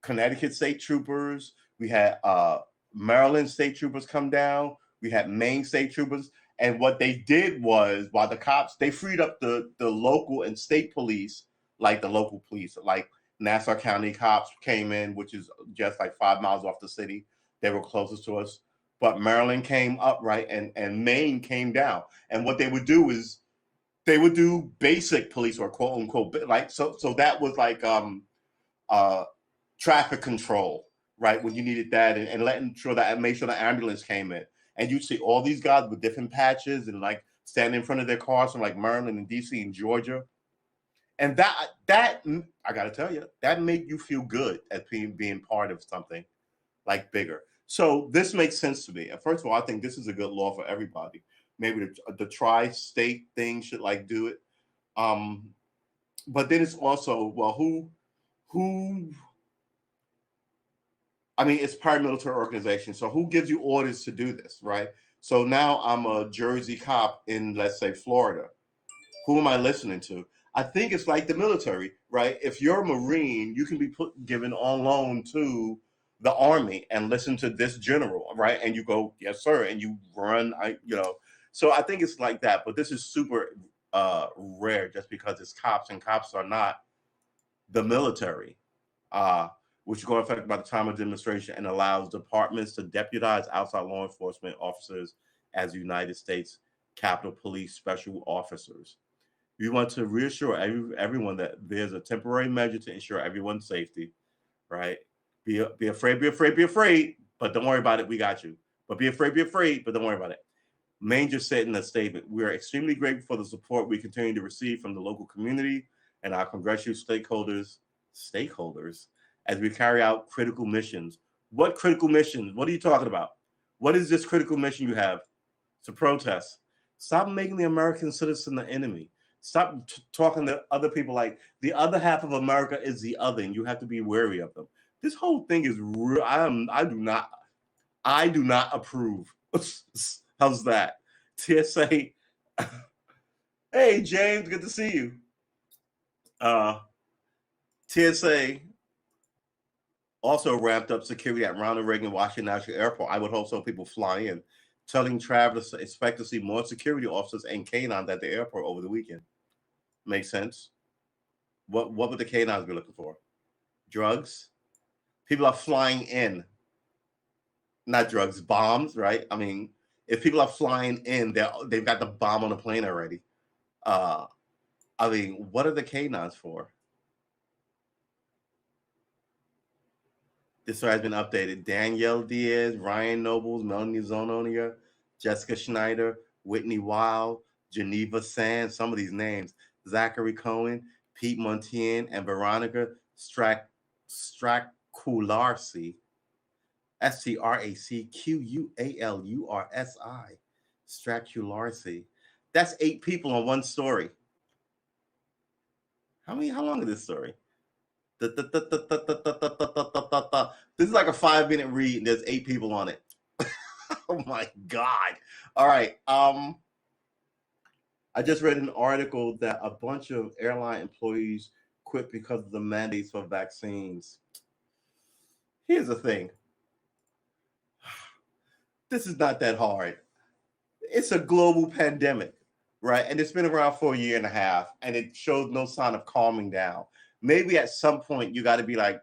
Connecticut state troopers, we had Maryland state troopers come down, we had Maine state troopers. And what they did was, while the cops, they freed up the local and state police, like the local police, like Nassau County cops came in, which is just like 5 miles off the city. They were closest to us. But Maryland came up, right? And Maine came down. And what they would do is they would do basic police work, quote unquote. Like so that was like traffic control, right? When you needed that and letting sure that make sure the ambulance came in. And you'd see all these guys with different patches and like standing in front of their cars from like Maryland and DC and Georgia. And that I gotta tell you, that made you feel good as being part of something like bigger. So this makes sense to me. And first of all, I think this is a good law for everybody. Maybe the tri-state thing should like do it. But then it's also, well, who I mean, it's paramilitary organization. So who gives you orders to do this, right? So now I'm a Jersey cop in, let's say, Florida. Who am I listening to? I think it's like the military, right? If you're a Marine, you can be given on loan to the Army and listen to this general, right? And you go, yes, sir, and you run, So I think it's like that, but this is super rare just because it's cops, and cops are not the military. Which will go into effect by the time of demonstration and allows departments to deputize outside law enforcement officers as United States Capitol Police special officers. We want to reassure everyone that there's a temporary measure to ensure everyone's safety, right? Be afraid, but don't worry about it. We got you. But be afraid, but don't worry about it. Manger said in a statement, we are extremely grateful for the support we continue to receive from the local community and our congressional stakeholders, as we carry out critical missions. What critical missions? What are you talking about? What is this critical mission you have? To protest. Stop making the American citizen the enemy. Stop talking to other people like the other half of America is the other, and you have to be wary of them. This whole thing is real. I do not approve. How's that? TSA. Hey James, good to see you. TSA also ramped up security at Ronald Reagan Washington National Airport. I would hope so. People fly in, telling travelers to expect to see more security officers and canines at the airport over the weekend. Makes sense. What would the canines be looking for? Drugs. People are flying in. Not drugs, bombs, right? I mean, if people are flying in, they've got the bomb on the plane already. I mean, what are the canines for? This story has been updated. Danielle Diaz, Ryan Nobles, Melanie Zononia, Jessica Schneider, Whitney Wild, Geneva Sands, some of these names, Zachary Cohen, Pete Montien, and Veronica Stracularsi, Stracquulursi, Stracularsi. That's 8 people on one story. How long is this story? This is like a 5-minute read, and there's 8 people on it. Oh my God. All right. I just read an article that a bunch of airline employees quit because of the mandates for vaccines. Here's the thing. This is not that hard. It's a global pandemic, right? And it's been around for a year and a half, and it shows no sign of calming down. Maybe at some point you got to be like,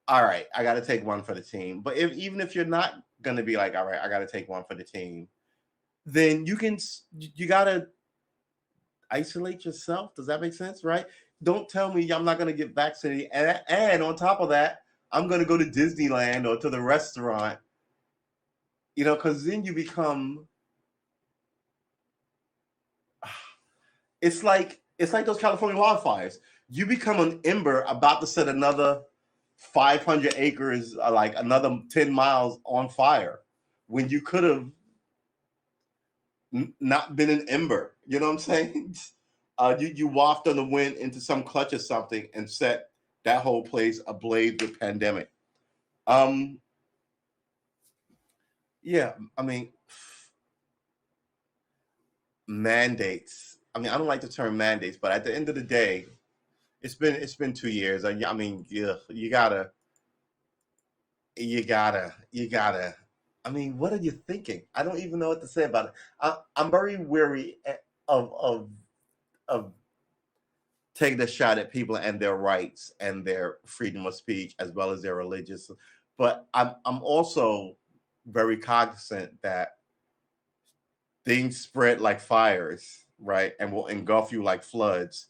all right, I got to take one for the team. But even if you're not going to be like, all right, I got to take one for the team, then you got to isolate yourself. Does that make sense, right? Don't tell me I'm not going to get vaccinated. And on top of that, I'm going to go to Disneyland or to the restaurant, because then you become, it's like those California wildfires. You become an ember about to set another 500 acres, like another 10 miles on fire, when you could have not been an ember. You know what I'm saying? You waft on the wind into some clutch or something and set that whole place ablaze with pandemic. Yeah, I mean, mandates. I mean, I don't like the term mandates, but at the end of the day, it's been 2 years. I mean, yeah, you gotta. I mean, what are you thinking? I don't even know what to say about it. I'm very weary of taking a shot at people and their rights and their freedom of speech as well as their religious. But I'm also very cognizant that things spread like fires, right, and will engulf you like floods.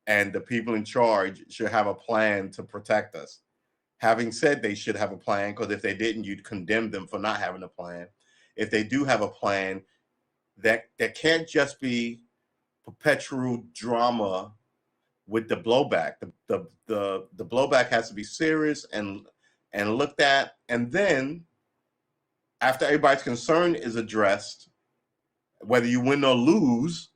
And the people in charge should have a plan to protect us. Having said they should have a plan, because if they didn't, you'd condemn them for not having a plan. If they do have a plan, that can't just be perpetual drama with the blowback. The blowback has to be serious and looked at, and then after everybody's concern is addressed, whether you win or lose,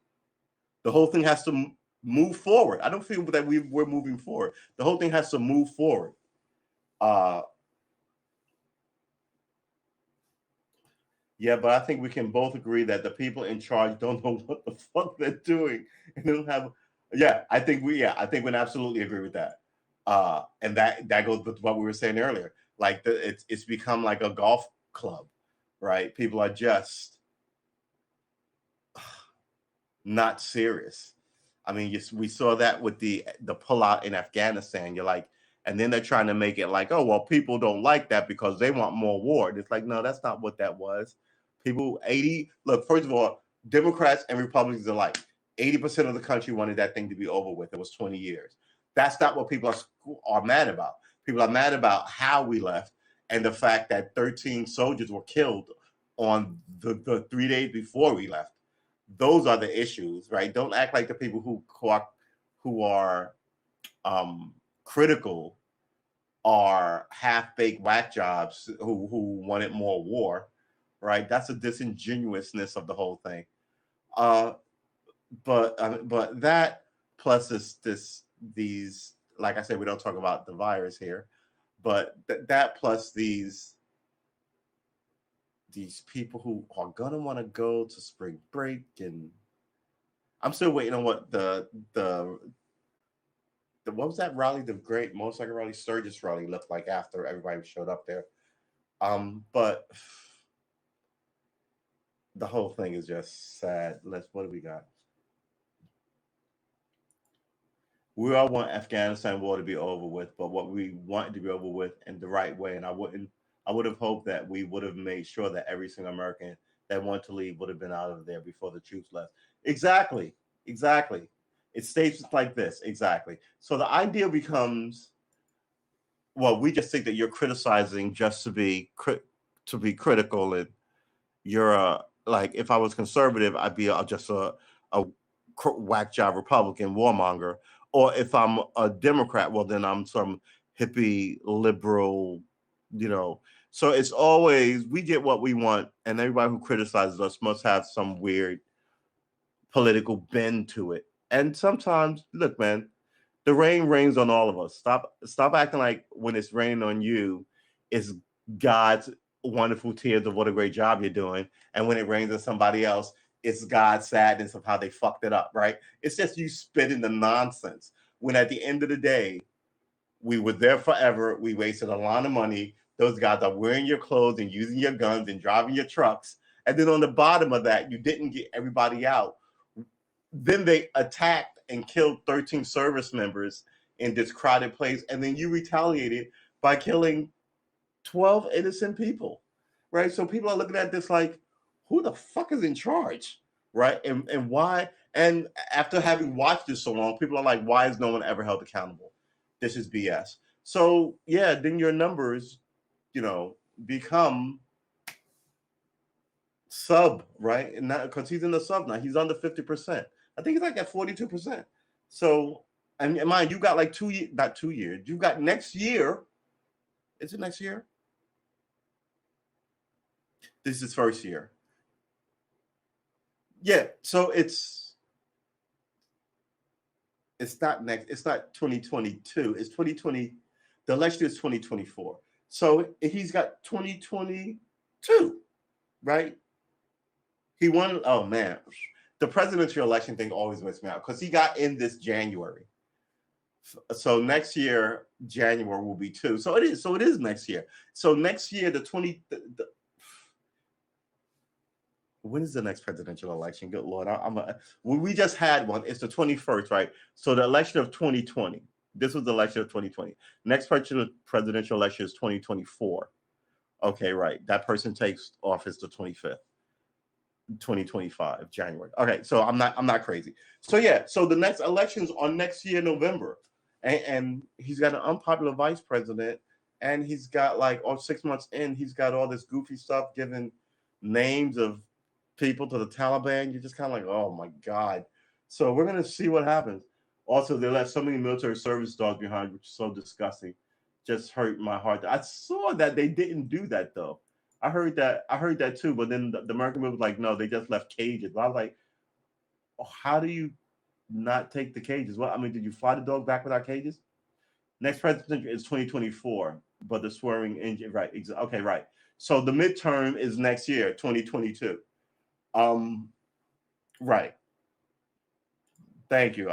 the whole thing has to move forward. I don't feel that we're moving forward. The whole thing has to move forward. Yeah, but I think we can both agree that the people in charge don't know what the fuck they're doing, and they don't have. Yeah, I think we absolutely agree with that. And that goes with what we were saying earlier. Like it's become like a golf club, right? People are just not serious. I mean, we saw that with the pullout in Afghanistan. You're like, and then they're trying to make it like, oh, well, people don't like that because they want more war. And it's like, no, that's not what that was. Look, first of all, Democrats and Republicans alike, 80% of the country wanted that thing to be over with. It was 20 years. That's not what people are mad about. People are mad about how we left and the fact that 13 soldiers were killed on the 3 days before we left. Those are the issues, right? Don't act like the people who are critical are half-baked whack jobs who wanted more war, right? That's a disingenuousness of the whole thing. But that plus these, like I said, we don't talk about the virus here, but that plus these people who are gonna want to go to spring break, and I'm still waiting on what the what was that rally, the great motorcycle rally, Sturgis rally, looked like after everybody showed up there. But the whole thing is just sad. What do we got? We all want Afghanistan war to be over with, but what we want it to be over with in the right way. And I would have hoped that we would have made sure that every single American that wanted to leave would have been out of there before the troops left. Exactly. It stays like this. Exactly. So the idea becomes, well, we just think that you're criticizing just to be critical, and you're like, if I was conservative, I'd be just a whack job Republican warmonger, or if I'm a Democrat, well, then I'm some hippie liberal, So it's always, we get what we want, and everybody who criticizes us must have some weird political bend to it. And sometimes, look, man, The rain rains on all of us. Stop acting like when it's raining on you, it's God's wonderful tears of what a great job you're doing, and when it rains on somebody else, it's God's sadness of how they fucked it up. Right? It's just you spitting the nonsense. When at the end of the day, we were there forever. We wasted a lot of money. Those guys are wearing your clothes and using your guns and driving your trucks. And then on the bottom of that, you didn't get everybody out. Then they attacked and killed 13 service members in this crowded place. And then you retaliated by killing 12 innocent people. Right? So people are looking at this like, who the fuck is in charge? Right? And why? And after having watched this so long, people are like, why is no one ever held accountable? This is BS. So yeah, then your numbers, become sub, right? And not because he's in the sub now. He's under 50%. I think he's like at 42%. So, and mind you got like not 2 years. You got next year. Is it next year? This is first year. Yeah. So it's not next. It's not 2022. It's 2020. The election is 2024. So he's got 2022, right? He won. Oh man, the presidential election thing always makes me out because he got in this January. So next year, January will be 2. So it is. So it is next year. So next year, when is the next presidential election? Good Lord, we just had one. It's the 21st, right? So the election of 2020. This was the election of 2020. Next presidential election is 2024. Okay, right. That person takes office the 25th. 2025 January. Okay, so I'm not crazy. So yeah, so the next elections are next year November, and he's got an unpopular vice president, and he's got like 6 months in, he's got all this goofy stuff, giving names of people to the Taliban. You're just kind of like, oh my god. So we're gonna see what happens. Also, they left so many military service dogs behind, which is so disgusting. Just hurt my heart. I saw that they didn't do that though. I heard that too, but then the American movie was like, no, they just left cages. But I was like, oh, how do you not take the cages? Well, I mean, did you fly the dog back without cages? Next president is 2024, but the swearing in, right? Okay, right. So the midterm is next year, 2022. Right. Thank you.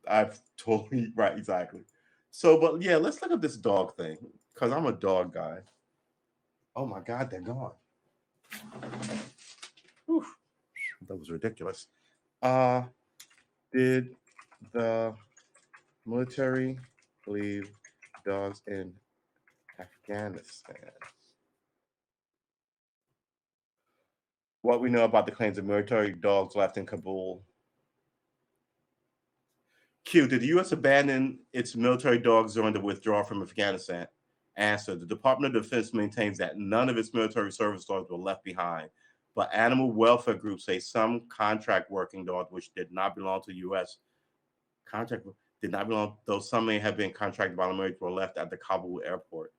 I've totally right, exactly. So, but yeah, let's look at this dog thing because I'm a dog guy. Oh my God, they're gone. Whew, that was ridiculous. Did the military leave dogs in Afghanistan? What we know about the claims of military dogs left in Kabul. Q, did the U.S. abandon its military dogs during the withdrawal from Afghanistan? Answer, the Department of Defense maintains that none of its military service dogs were left behind, but animal welfare groups say some contract working dogs, which did not belong to the U.S. contract, did not belong, though some may have been contracted by the military, were left at the Kabul airport.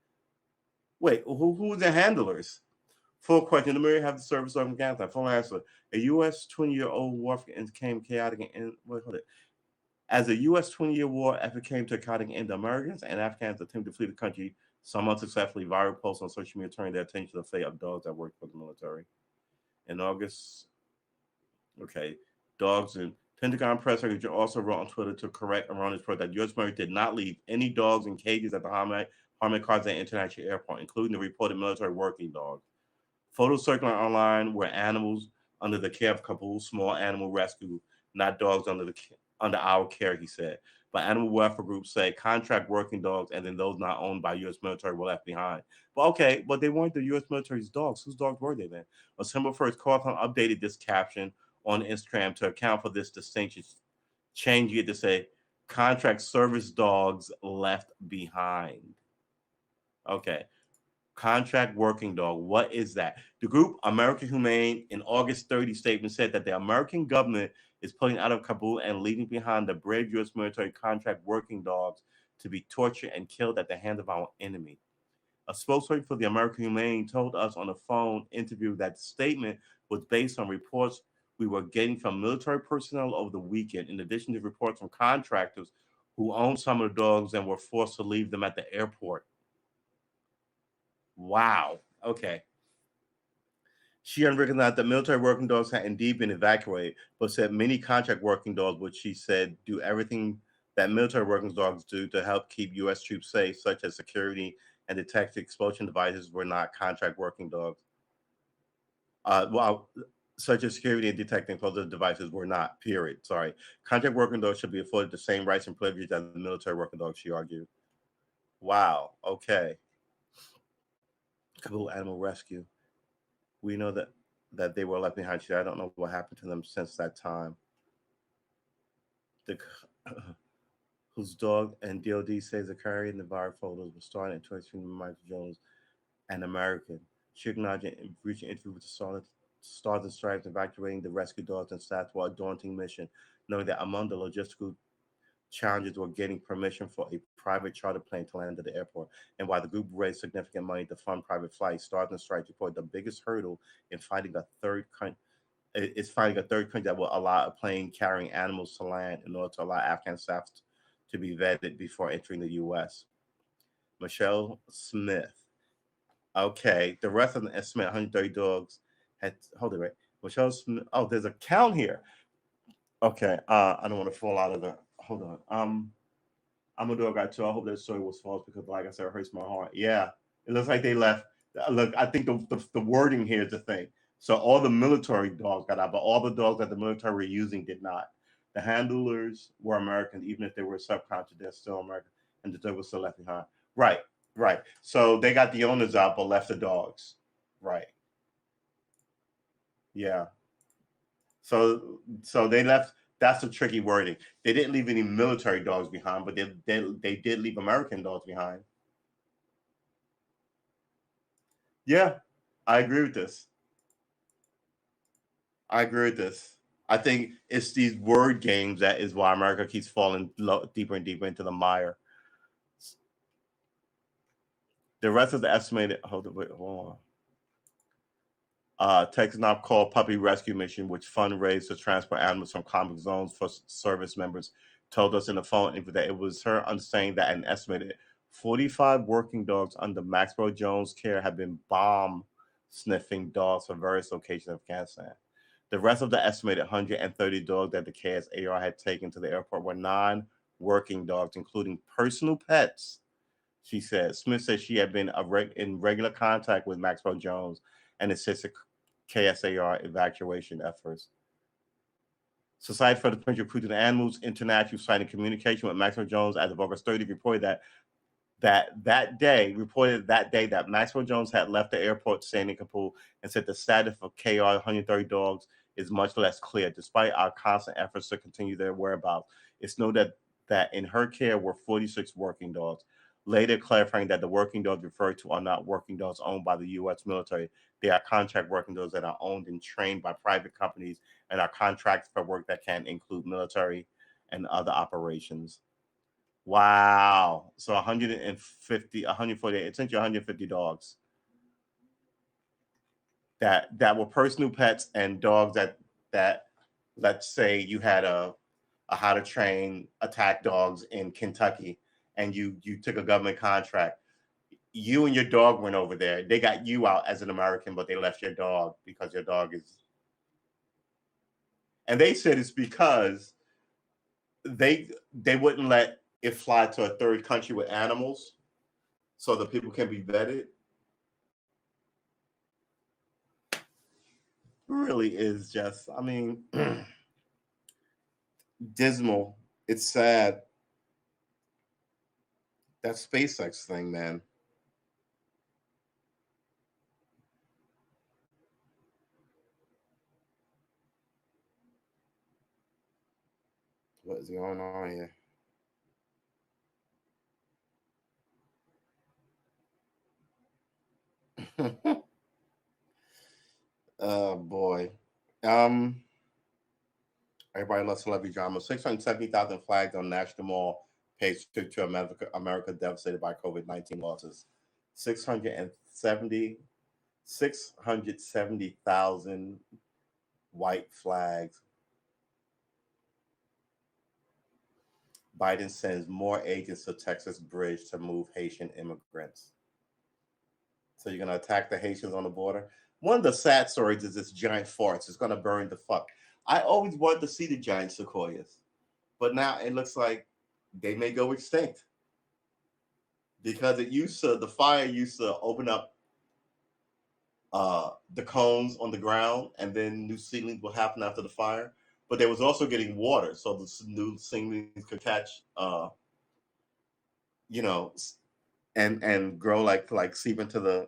Wait, who are the handlers? Full question. The military have the service dog in Afghanistan. Full answer. A U.S. 20-year-old war became chaotic and wait, hold it. As the U.S. 20-year war effort came to a chaotic end, the Americans and Afghans attempted to flee the country, some unsuccessfully. Viral posts on social media turning their attention to the fate of dogs that work for the military. In August, okay, dogs and Pentagon press secretary also wrote on Twitter to correct erroneous report that U.S. military did not leave any dogs in cages at the Hamid Karzai International Airport, including the reported military working dogs. Photos circulating online were animals under the care of Kabul small animal rescue, not dogs under our care, he said. But animal welfare groups say contract working dogs and then those not owned by U.S. military were left behind. But okay, but they weren't the U.S. military's dogs. Whose dogs were they then? On December 1st, Qualcomm updated this caption on Instagram to account for this distinction, changing it to say contract service dogs left behind. Okay. Contract working dog. What is that? The group American Humane in August 30 statement said that the American government is pulling out of Kabul and leaving behind the brave U.S. military contract working dogs to be tortured and killed at the hands of our enemy. A spokesperson for the American Humane told us on a phone interview that the statement was based on reports we were getting from military personnel over the weekend, in addition to reports from contractors who owned some of the dogs and were forced to leave them at the airport. Wow. Okay. She unrecognized that military working dogs had indeed been evacuated, but said many contract working dogs, which she said do everything that military working dogs do to help keep U.S. troops safe, such as security and detect explosion devices, were not contract working dogs. Well, such as security and detecting explosive devices were not. Period. Sorry. Contract working dogs should be afforded the same rights and privileges as the military working dogs. She argued. Wow. Okay. Kabul Animal Rescue. We know that they were left behind. I don't know what happened to them since that time. The whose dog and DOD says the carrier in the viral photos was started in 2020 Michael Jones, an American. She acknowledged in a recent interview with the Stars and Stripes evacuating the rescue dogs and staff were a daunting mission, knowing that among the logistical challenges were getting permission for a private charter plane to land at the airport. And while the group raised significant money to fund private flights, Stars and Stripes reported the biggest hurdle in fighting a third country is finding a third country that will allow a plane carrying animals to land in order to allow Afghan staff to be vetted before entering the U.S. Michelle Smith. Okay, the rest of the estimate 130 dogs had. Hold it, right? Michelle Smith. Oh, there's a count here. Okay, I don't want to fall out of the. Hold on. I'm a dog guy too. I hope that story was false because, like I said, it hurts my heart. Yeah, it looks like they left. Look, I think the wording here is the thing. So all the military dogs got out, but all the dogs that the military were using did not. The handlers were American, even if they were subcontracted, they're still American, and the dog was still left behind. Right, right. So they got the owners out, but left the dogs. Right. Yeah. So they left. That's a tricky wording. They didn't leave any military dogs behind, but they did leave American dogs behind. Yeah, I agree with this. I agree with this. I think it's these word games that is why America keeps falling deeper and deeper into the mire. The rest of the estimated hold on. Texas Knob called Puppy Rescue Mission, which fundraised to transport animals from conflict zones for service members, told us in the phone interview that it was her understanding that an estimated 45 working dogs under Maxwell Jones care have been bomb sniffing dogs for various locations of Afghanistan. The rest of the estimated 130 dogs that the KSAR had taken to the airport were non working dogs, including personal pets. She said Smith said she had been in regular contact with Maxwell Jones and assisted KSAR evacuation efforts. Society for the Prevention of Cruelty to Animals International, citing communication with Maxwell Jones as of August 30th, reported that day that Maxwell Jones had left the airport staying in Kabul and said the status of KR 130 dogs is much less clear, despite our constant efforts to continue their whereabouts. It's noted that in her care were 46 working dogs. Later clarifying that the working dogs referred to are not working dogs owned by the U.S. military. They are contract working dogs that are owned and trained by private companies and are contracted for work that can include military and other operations. Wow. So 150, 148, essentially 150 dogs that were personal pets and dogs that let's say you had a how to train attack dogs in Kentucky and you took a government contract. You and your dog went over there. They got you out as an American, but they left your dog because your dog is, and they said it's because they wouldn't let it fly to a third country with animals so the people can be vetted. Really is just, I mean, dismal. It's sad. That SpaceX thing, man. What is going on here? Oh boy. Um, Everybody loves celebrity drama. 670,000 flags on National Mall pays tribute to America devastated by COVID-19 losses. 670, 670,000 white flags Biden sends more agents to Texas bridge to move Haitian immigrants. So you're gonna attack the Haitians on the border. One of the sad stories is this giant forest. It's gonna burn the fuck. I always wanted to see the giant sequoias, but now it looks like they may go extinct because the fire used to open up the cones on the ground, and then new seedlings will happen after the fire. But there was also getting water, so the new seedlings could catch, you know, and grow like seep into the,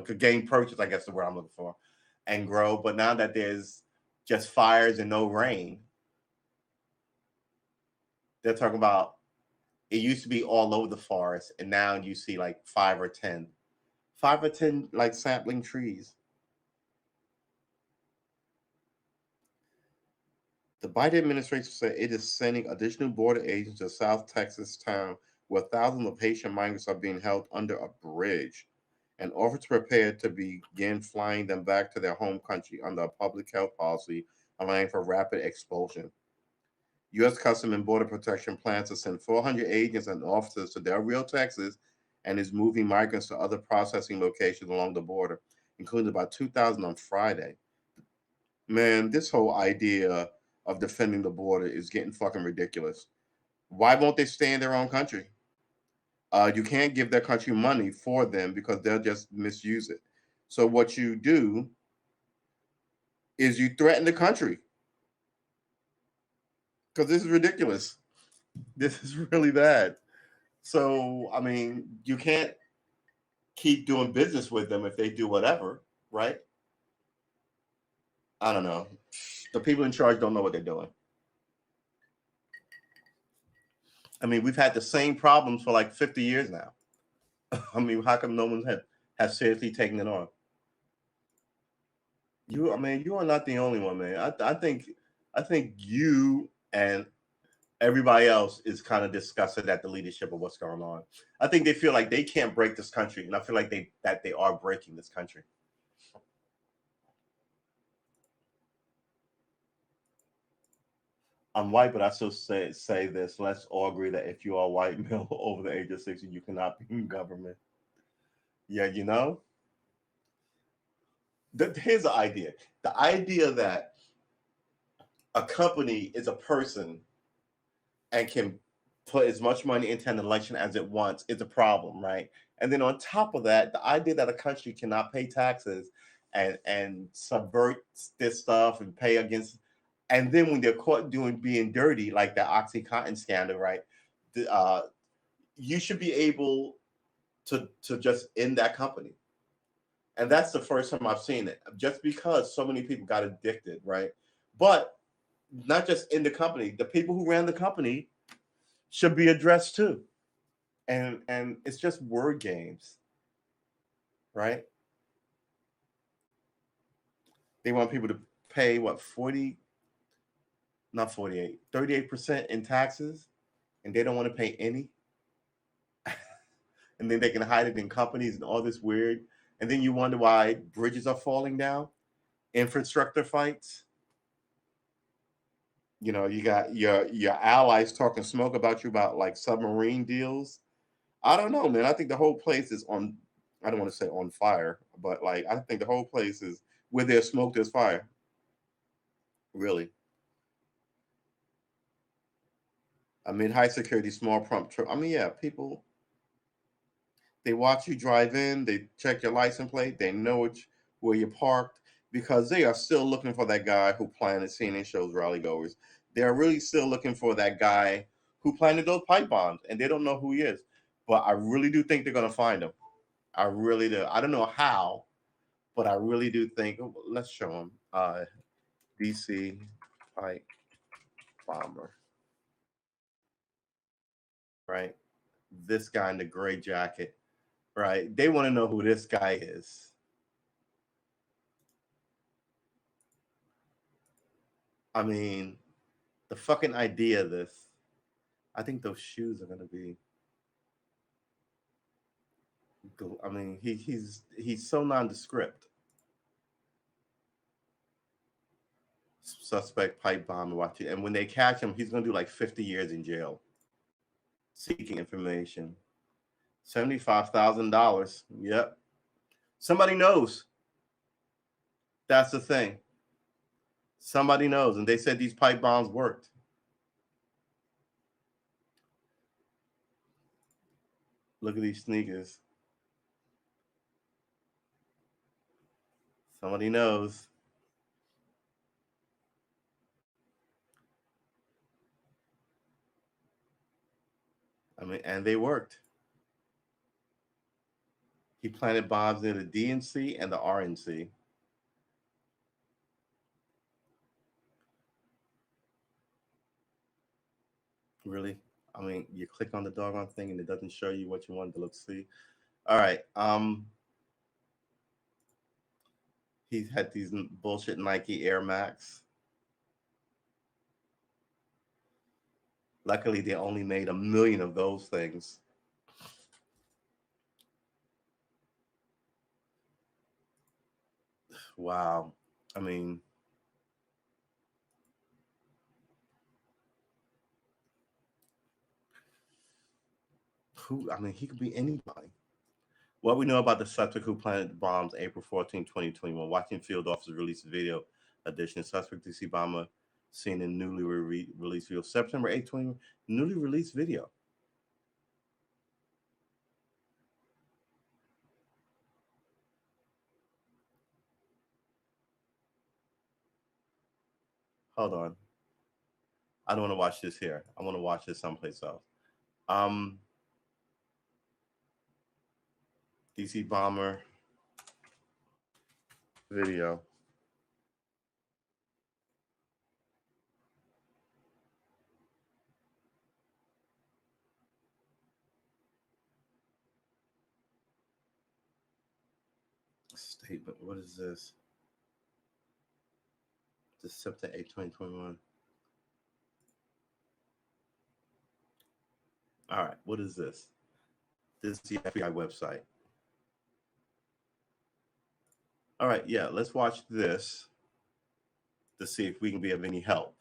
could gain purchase. I guess the word I'm looking for, and grow. But now that there's just fires and no rain, they're talking about it used to be all over the forest, and now you see like 5 or 10 like sapling trees. The Biden administration said it is sending additional border agents to South Texas town where thousands of Haitian migrants are being held under a bridge and offered to prepare to begin flying them back to their home country under a public health policy allowing for rapid expulsion. U.S. Customs and Border Protection plans to send 400 agents and officers to Del Rio, Texas, and is moving migrants to other processing locations along the border, including about 2,000 on Friday. Man, this whole idea of defending the border is getting fucking ridiculous. Why won't they stay in their own country? You can't give their country money for them because they'll just misuse it. So what you do is you threaten the country because this is ridiculous. This is really bad. So I mean, you can't keep doing business with them if they do whatever, right? I don't know. The people in charge don't know what they're doing. I mean, we've had the same problems for like 50 years now. I mean, how come no one has seriously taken it on? I mean, you are not the only one, man. I think you and everybody else is kind of disgusted at the leadership of what's going on. I think they feel like they can't break this country, and I feel like they are breaking this country. I'm white, but I still say this. Let's all agree that if you are white male over the age of 60, you cannot be in government. Yeah, here's the idea. The idea that a company is a person and can put as much money into an election as it wants is a problem, right? And then on top of that, the idea that a country cannot pay taxes and subvert this stuff and pay against, and then when they're caught doing being dirty, like the OxyContin scandal, right? the, uh, you should be able to just end that company. And that's the first time I've seen it. Just because so many people got addicted, right? But not just in the company, the people who ran the company should be addressed too. And it's just word games, right? They want people to pay what 40, not 48, 38% in taxes, and they don't want to pay any. And then they can hide it in companies and all this weird. And then you wonder why bridges are falling down, infrastructure fights. You got your allies talking smoke about you about like submarine deals. I don't know, man. I think the whole place is on. I don't want to say on fire, but like I think the whole place is where there's smoke, there's fire. Really, I mean, high security, small prompt. I mean, yeah, people they watch you drive in, they check your license plate, they know where you're parked because they are still looking for that guy who planted CNN shows rally goers. They're really still looking for that guy who planted those pipe bombs, and they don't know who he is. But I really do think they're gonna find him. I really do. I don't know how, but I really do think. Let's show him. DC pipe bomber, right? This guy in the gray jacket, right? They want to know who this guy is. I mean, the fucking idea of this. I think those shoes are gonna be. I mean, he's so nondescript. Suspect pipe bomb. Watch it, and when they catch him, he's gonna do like 50 years in jail. seeking information. $75,000. Yep. Somebody knows. That's the thing. Somebody knows. And they said these pipe bombs worked. Look at these sneakers. Somebody knows. I mean, and they worked. He planted bombs near the DNC and the RNC. Really? I mean, you click on the doggone thing and it doesn't show you what you want to look see. All right. He's had these bullshit Nike Air Max. Luckily, they only made 1 million of those things. Wow. I mean, who? I mean, he could be anybody. What we know about the suspect who planted bombs April 14, 2021. Washington field officers released a video edition. Suspect DC bomber seen in newly released video. September 8, 20, newly released video. Hold on. I don't want to watch this here. I want to watch this someplace else. DC bomber video. Statement. What is this? September 8, 2021. All right. What is this? This is the FBI website. All right. Yeah. Let's watch this to see if we can be of any help.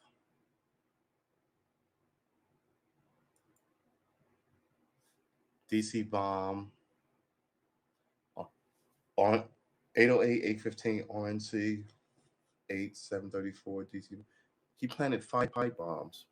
DC bomb on 808, 815 RNC 8734 DC. He planted 5 pipe bombs.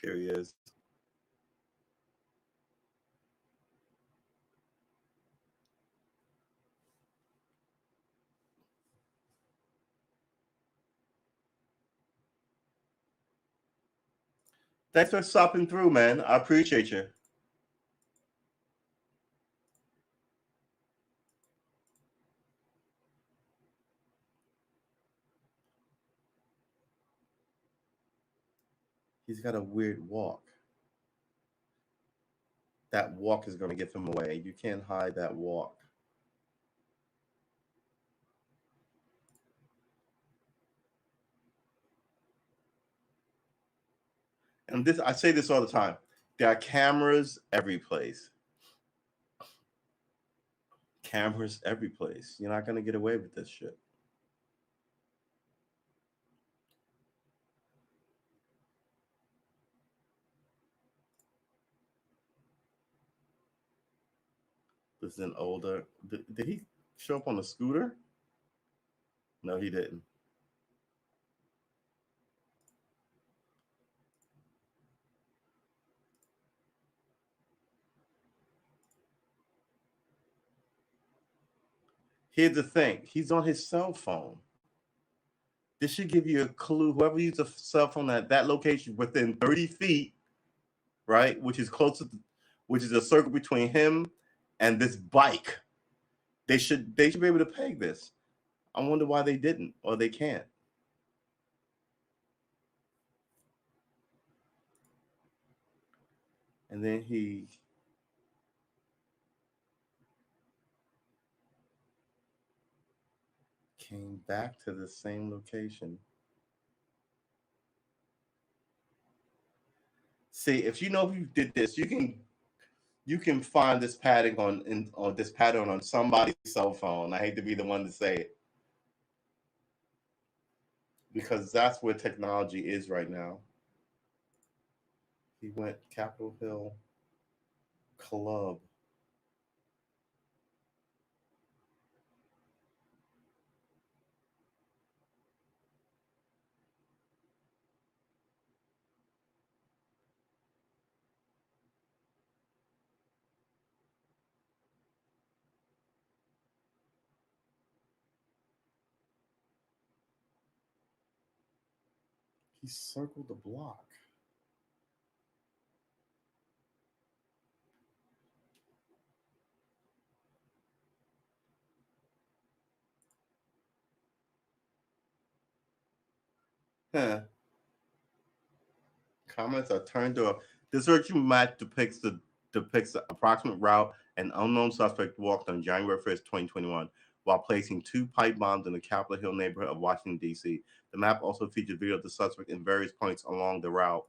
Here he is. Thanks for stopping through, man. I appreciate you. He's got a weird walk. That walk is going to give him away. You can't hide that walk. And this, I say this all the time. There are cameras every place. Cameras every place. You're not going to get away with this shit. This is an older. Did he show up on a scooter? No, he didn't. Here's the thing. He's on his cell phone. This should give you a clue. Whoever used a cell phone at that location within 30 feet, right, which is which is a circle between him and this bike. They should be able to peg this. I wonder why they didn't or they can't. And then he came back to the same location. See, if you know who did this, you can find this pattern on this pattern on somebody's cell phone. I hate to be the one to say it because that's where technology is right now. He went Capitol Hill Club. He circled the block. Huh. Comments are turned off. This virtual map depicts the approximate route an unknown suspect walked on January 1st, 2021, while placing two pipe bombs in the Capitol Hill neighborhood of Washington, D.C. The map also features video of the suspect in various points along the route.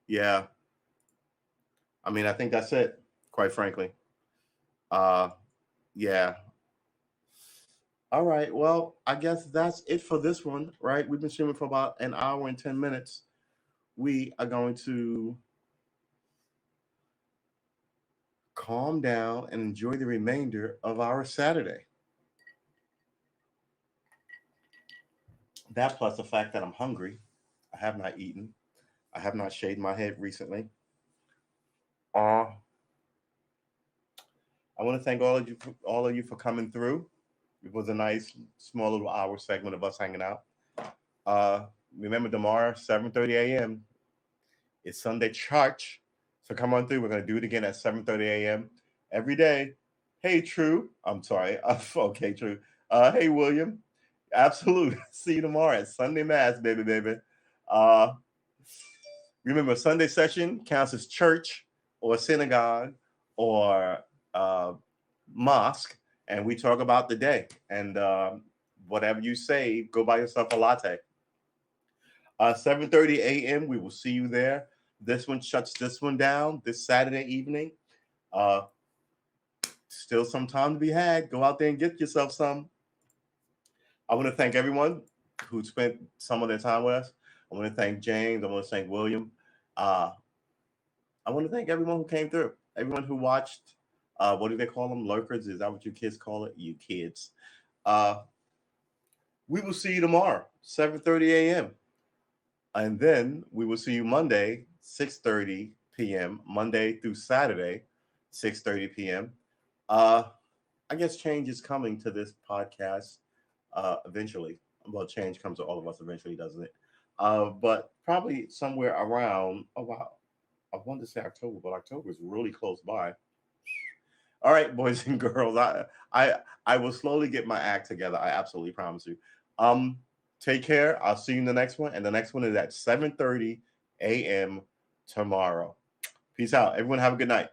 Yeah, I mean, I think that's it, quite frankly. Uh, yeah. All right. Well, I guess that's it for this one, right? We've been streaming for about an hour and 10 minutes. We are going to calm down and enjoy the remainder of our Saturday. That plus the fact that I'm hungry. I have not eaten. I have not shaved my head recently. Uh, I want to thank all of you for coming through. It was a nice small little hour segment of us hanging out. Uh, Remember tomorrow, 7:30 a.m. It's Sunday church. So come on through. We're gonna do it again at 7:30 a.m. every day. Hey True. I'm sorry. Okay, True. Hey William. Absolutely. See you tomorrow at Sunday Mass, baby, baby. Uh, Remember, Sunday session counts as church or synagogue or uh, mosque, and we talk about the day. And whatever you say, go buy yourself a latte. 7:30 a.m. We will see you there. This one shuts this one down this Saturday evening. Uh, Still some time to be had. Go out there and get yourself some. I want to thank everyone who spent some of their time with us. I want to thank James. I want to thank William. Uh, I want to thank everyone who came through. Everyone who watched. What do they call them? Lurkers? Is that what you kids call it? You kids. Uh, we will see you tomorrow, 7:30 a.m. And then we will see you Monday, 6:30 p.m. Monday through Saturday, 6:30 p.m. Uh, I guess change is coming to this podcast eventually. Well, change comes to all of us eventually, doesn't it? But probably somewhere around, oh wow, I wanted to say October, but October is really close by. All right, boys and girls, I I will slowly get my act together. I absolutely promise you. Um, Take care. I'll see you in the next one, and the next one is at 7:30 a.m. tomorrow. Peace out, everyone. Have a good night.